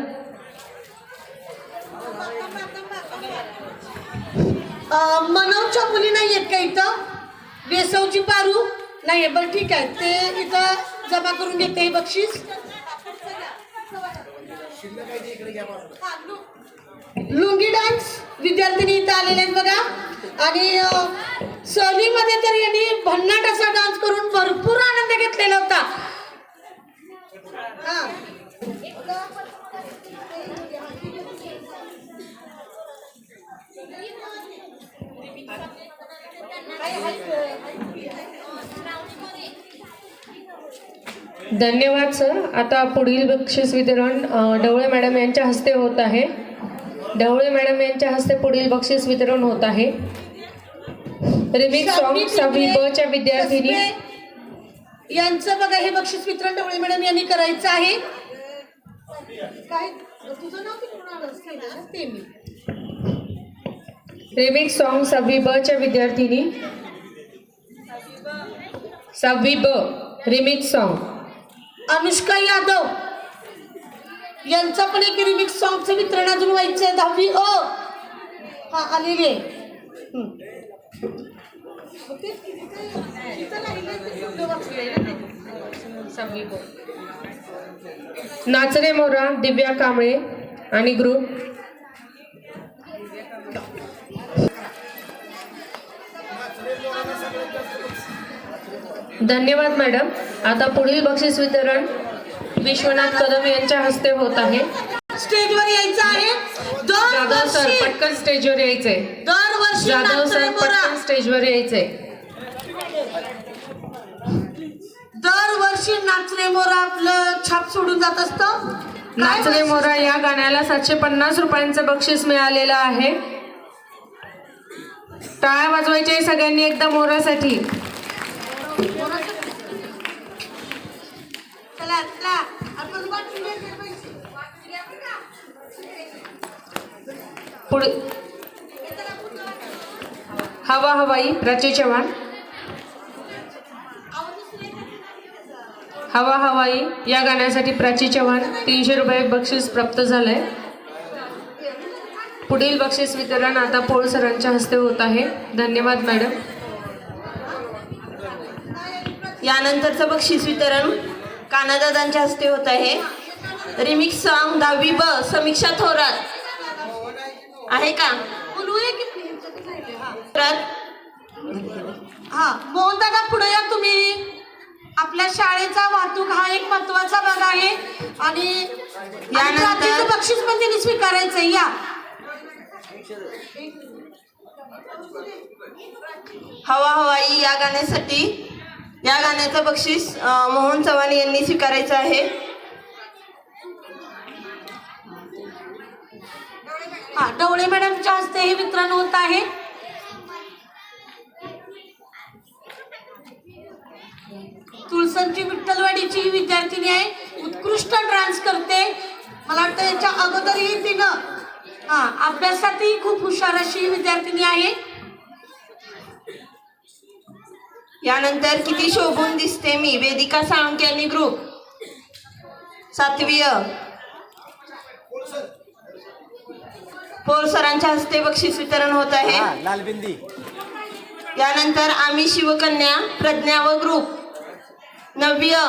मनवच्या मुली नाही आहेत का इथं? वेसवची पारू नाही. बरं ठीक आहे, ते इथं जमा करून घेते हे बक्षीस. लुंगी डान्स विद्यार्थिनी इथं आलेले आहेत बघा. आणि सहलीमध्ये तर यांनी भन्नाट असा डान्स करून भरपूर आनंद घेतलेला होता. धन्यवाद सर. आता पुढील बक्षीस वितरण ढवळे मॅडम यांच्या हस्ते होत आहे. ढवळे मॅडम यांच्या हस्ते पुढील बक्षीस वितरण होत आहे. रिमिक्स सॉन्ग 6वी ब च्या विद्यार्थिनी यांचं बघा हे बक्षीस वितरण ढवळे मॅडम यांनी करायचं आहे. काय तुझं नाव किती? रिमिक्स सॉन्ग 6वी ब च्या विद्यार्थिनी 6वी ब रिमिक्स सॉन्ग अनुष्का यादव यांचा पण एक रिमिक्स सॉन्गचं वितरण अजून व्हायचंय 10वी अ. हा आलेली आहे. नाचरे मोरा दिव्या कांबळे आणि ग्रुप. धन्यवाद मॅडम. आता पुढील बक्षीस वितरण विश्वनाथ कदम यांच्या हस्ते होत आहे. स्टेजवर यायचं आहे. जाधव सर दरवर्षी पटकन स्टेजवर यायचंय. दरवर्षी जाधव नाचरे सर मोरा पटकन स्टेजवर यायचंय. दरवर्षी नाचरे मोरा आपलं छाप सोडून जात असतं. नाचरे मोरा या गाण्याला 750 रुपयांचं बक्षीस मिळालेलं आहे. टाळ्या वाजवायच्या सगळ्यांनी एकदा मोरासाठी. चला चला आपण वाटून घ्यायचे पैसे. पुढे हवा हवाई प्राची चव्हाण. हवा हवाई या गाण्यासाठी प्राची चव्हाण 300 रुपये बक्षीस प्राप्त झालंय. पुढील बक्षीस वितरण आता पोळ सरांच्या हस्ते होत आहे. धन्यवाद मॅडम. यानंतरचं बक्षीस वितरण कानादादांच्या हस्ते होत आहे. रिमिक्स सॉन्ग 10वी ब समीक्षा थोरात आहे का? हा मोहन दादा पुढे या तुम्ही. आपल्या शाळेचा वाहतूक हा एक महत्वाचा भाग आहे आणि यानंतर बक्षीस पण त्यांनी स्वीकारायचं. या हवा हवाई या गाण्यासाठी या गाण्याचं बक्षीस मोहन चव्हाण यांनी स्वीकारायचं आहे. हा ढवळे मॅडमच्या हस्ते हे वितरण होत आहे. तुळसंची विठ्ठलवाडीची ही विद्यार्थिनी आहे. उत्कृष्ट डान्स करते. मला वाटतं याच्या अगोदरही तिनं अभ्यासातही खूप हुशार अशी विद्यार्थिनी आहे. यानंतर किती शोभून दिसते मी वेदिका साळुंके आणि ग्रुप 7वी अ. पोळ सरांच्या हस्ते बक्षीस वितरण होत आहे. यानंतर आम्ही शिवकन्या प्रज्ञा व ग्रुप 9वी अ.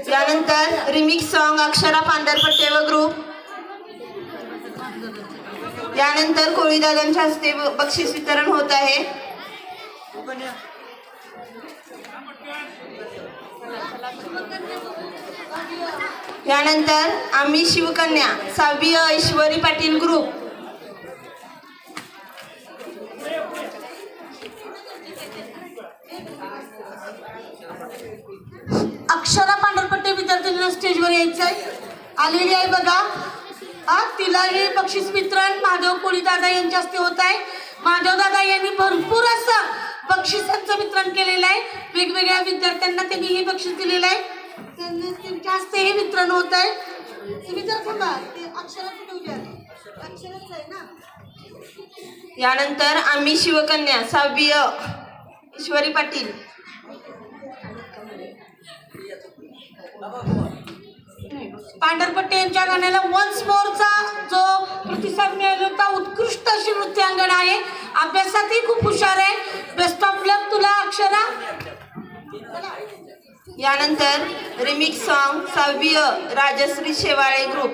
यानंतर रिमिक्स सॉन्ग अक्षरा पांढरपट्टे व ग्रुप. यानंतर कोळीदादांच्या हस्ते बक्षीस वितरण होत आहे. यानंतर आम्ही शिवकन्या 6वी अ ईश्वरी पाटील ग्रुप. अक्षरा पांढरपट्टे विद्यार्थिनीला स्टेजवर यायचंय. आलेली आहे बघा. तिला हे बक्षीस वितरण महादेव कोळी दादा यांच्या हस्ते होत आहे. महादेव दादा यांनी भरपूर असं बक्षिसांचं वितरण केलेलं आहे. वेगवेगळ्या विद्यार्थ्यांना त्यांनी हे बक्षीस दिलेलं आहे. त्यांच्या हस्ते हे वितरण होत आहे. तुम्ही जर थांबा ते अक्षरा कुठे उद्या अक्षरच आहे ना. यानंतर आम्ही शिवकन्या 6वी अ ईश्वरी पाटील. पांढरपट्टे यांच्या गाण्याला वन्स मोरचा जो प्रतिसाद मिळाला होता. उत्कृष्ट अशी नृत्यांगण आहे. अभ्यासातही खूप हुशार आहे. बेस्ट ऑफ लक तुला अक्षरा. यानंतर रिमिक्स सॉन्ग 6वी अ Rajshree Shewale group.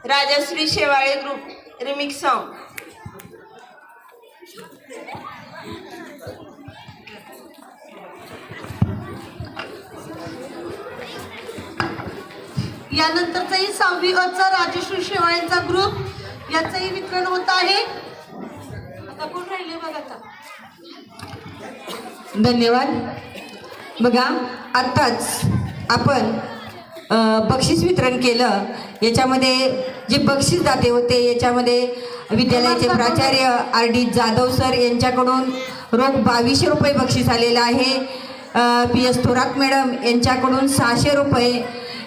Rajshree Shewale group remix song. यानंतरचाही 6वी अ चा राजश्री शेवाळेंचा ग्रुप याचंही वितरण होत आहे. आता कोण राहिले बघा. आता धन्यवाद. बघा आत्ताच आपण बक्षीस वितरण केलं. याच्यामध्ये जे बक्षीस दाते होते याच्यामध्ये विद्यालयाचे प्राचार्य RD जाधव सर यांच्याकडून रोख 2200 रुपये बक्षीस आलेलं आहे. PS थोरात मॅडम यांच्याकडून 600 रुपये.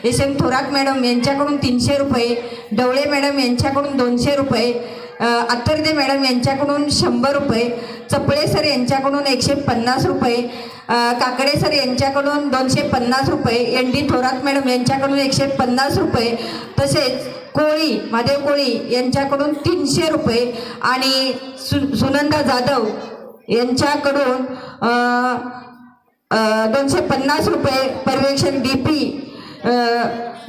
SM थोरात मॅडम यांच्याकडून 300 रुपये, डवळे मॅडम यांच्याकडून 200 रुपये, अत्तरदे मॅडम यांच्याकडून 100 रुपये, चपळे सर यांच्याकडून 150 रुपये, काकडे सर यांच्याकडून 250 रुपये, ND थोरात मॅडम यांच्याकडून 150 रुपये, तसेच कोळी महादेव कोळी यांच्याकडून 300 रुपये आणि सुनंदा जाधव यांच्याकडून 250 रुपये, पर्यवेक्षक DP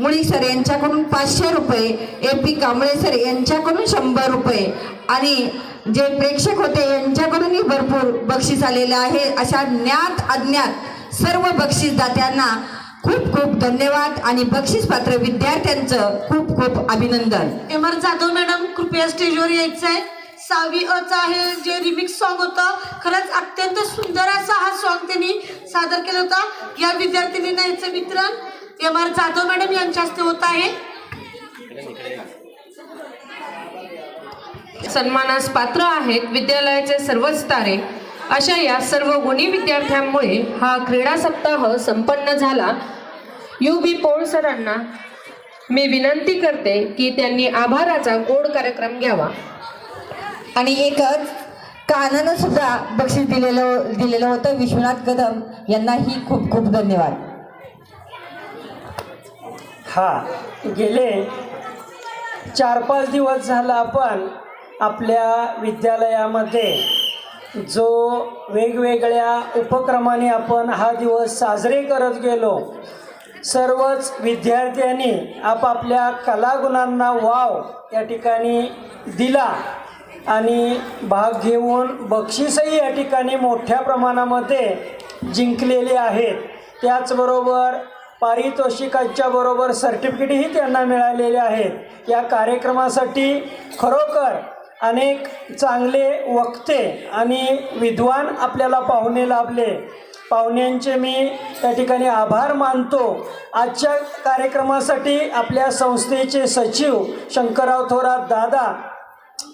मुळी सर यांच्याकडून 500 रुपये, AP कांबळे सर यांच्याकडून 100 रुपये आणि जे प्रेक्षक होते यांच्याकडूनही भरपूर बक्षीस आलेले आहे. अशा ज्ञात अज्ञात सर्व बक्षीसदात्यांना खूप खूप धन्यवाद आणि बक्षीस पात्र विद्यार्थ्यांचं खूप खूप अभिनंदन. MR जाधव मॅडम कृपया स्टेजवर यायचं आहे. 6वी अचं आहे जे रिमिक्स सॉन्ग होतं, खरंच अत्यंत सुंदर असा हा सॉन्ग त्यांनी सादर केला होता. या विद्यार्थिनींना याचं वितरण MR जाधव मॅडम यांच्या हस्ते होत आहे. सन्मानास पात्र आहेत विद्यालयाचे सर्वच तारे. अशा या सर्व गुणी विद्यार्थ्यांमुळे हा क्रीडा सप्ताह संपन्न झाला. UB पोळ सरांना मी विनंती करते की त्यांनी आभाराचा गोड कार्यक्रम घ्यावा. आणि एकच कानानं सुद्धा बक्षीस दिलेलं होतं विश्वनाथ कदम यांनाही खूप खूप धन्यवाद. गेले 4-5 दिवस झाला आपण आपल्या विद्यालयामध्ये जो वेगवेगळ्या उपक्रमाने आपण हा दिवस साजरे करत गेलो. सर्वच विद्यार्थ्यांनी आपापल्या कलागुणांना वाव या ठिकाणी दिला आणि भाग घेऊन बक्षीसही या ठिकाणी मोठ्या प्रमाणामध्ये जिंकलेले आहेत. त्याचबरोबर पारितोषिकांच्या बरोबर सर्टिफिकेटही त्यांना मिळालेले आहेत. या कार्यक्रमासाठी खरोखर अनेक चांगले वक्ते आणि विद्वान आपल्याला पाहुणे लाभले. पाहुण्यांचे मी त्या ठिकाणी आभार मानतो. आजच्या कार्यक्रमासाठी आपल्या संस्थेचे सचिव शंकरराव थोरात दादा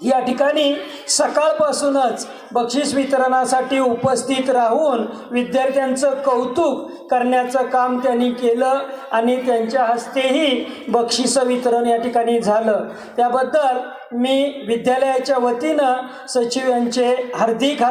या ठिकाणी सकाळपासूनच बक्षीस वितरणासाठी उपस्थित राहून विद्यार्थ्यांचं कौतुक करण्याचं काम त्यांनी केलं आणि त्यांच्या हस्तेही बक्षिसं वितरण या ठिकाणी झालं. त्याबद्दल मी विद्यालयाच्या वतीनं सचिव यांचे हार्दिक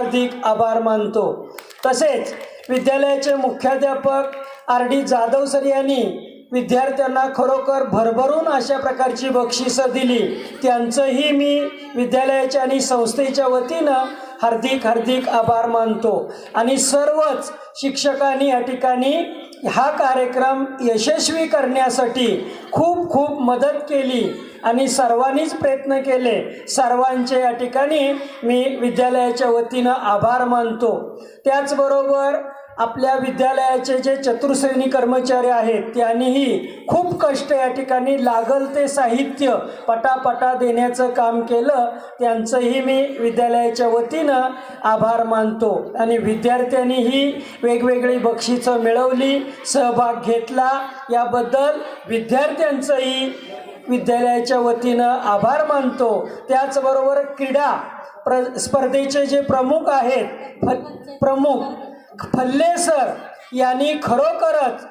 आभार मानतो. तसेच विद्यालयाचे मुख्याध्यापक RD जाधव सर यांनी विद्यार्थ्यांना खरोखर भरभरून अशा प्रकारची बक्षिसं दिली. त्यांचंही मी विद्यालयाच्या आणि संस्थेच्या वतीनं हार्दिक आभार मानतो. आणि सर्वच शिक्षकांनी या ठिकाणी हा कार्यक्रम यशस्वी करण्यासाठी खूप मदत केली आणि सर्वांनीच प्रयत्न केले. सर्वांचे या ठिकाणी मी विद्यालयाच्या वतीनं आभार मानतो. त्याचबरोबर आपल्या विद्यालयाचे जे चतुर्श्रेणी कर्मचारी आहेत त्यांनीही खूप कष्ट या ठिकाणी लागल ते साहित्य पटापटा देण्याचं काम केलं. त्यांचंही मी विद्यालयाच्या वतीनं आभार मानतो. आणि विद्यार्थ्यांनीही वेगवेगळी बक्षिसं मिळवली, सहभाग घेतला. याबद्दल विद्यार्थ्यांचंही विद्यालयाच्या वतीनं आभार मानतो. त्याचबरोबर क्रीडा स्पर्धेचे जे प्रमुख आहेत प्रमुख फल्ले सर यांनी खरोखरच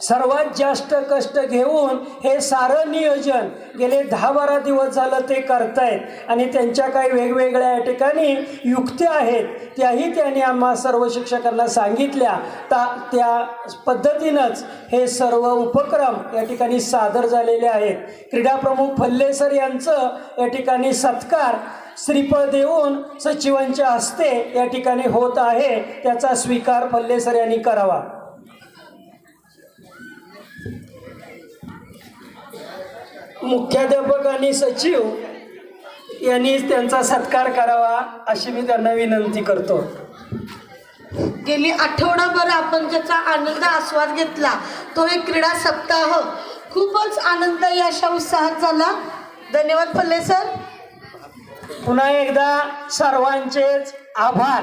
सर्वात जास्त कष्ट घेऊन हे सारं नियोजन गेले 10-12 दिवस झालं ते करतायत आणि त्यांच्या काही वेगवेगळ्या या ठिकाणी युक्त्या आहेत त्याही त्यांनी आम्हा सर्व शिक्षकांना सांगितल्या. त्या पद्धतीनंच हे सर्व उपक्रम या ठिकाणी सादर झालेले आहेत. क्रीडा प्रमुख फल्ले सर यांचं या ठिकाणी सत्कार श्रीफळ देऊन सचिवांच्या हस्ते या ठिकाणी होत आहे. त्याचा स्वीकार फल्ले सर यांनी करावा. मुख्याध्यापक आणि सचिव यांनी त्यांचा सत्कार करावा अशी मी त्यांना विनंती करतो. गेली आठवडाभर आपण ज्याचा आनंद आस्वाद घेतला तो एक क्रीडा सप्ताह खूपच आनंदायी अशा उत्साहात झाला. धन्यवाद फल्ले सर. पुन्हा एकदा सर्वांचेच आभार.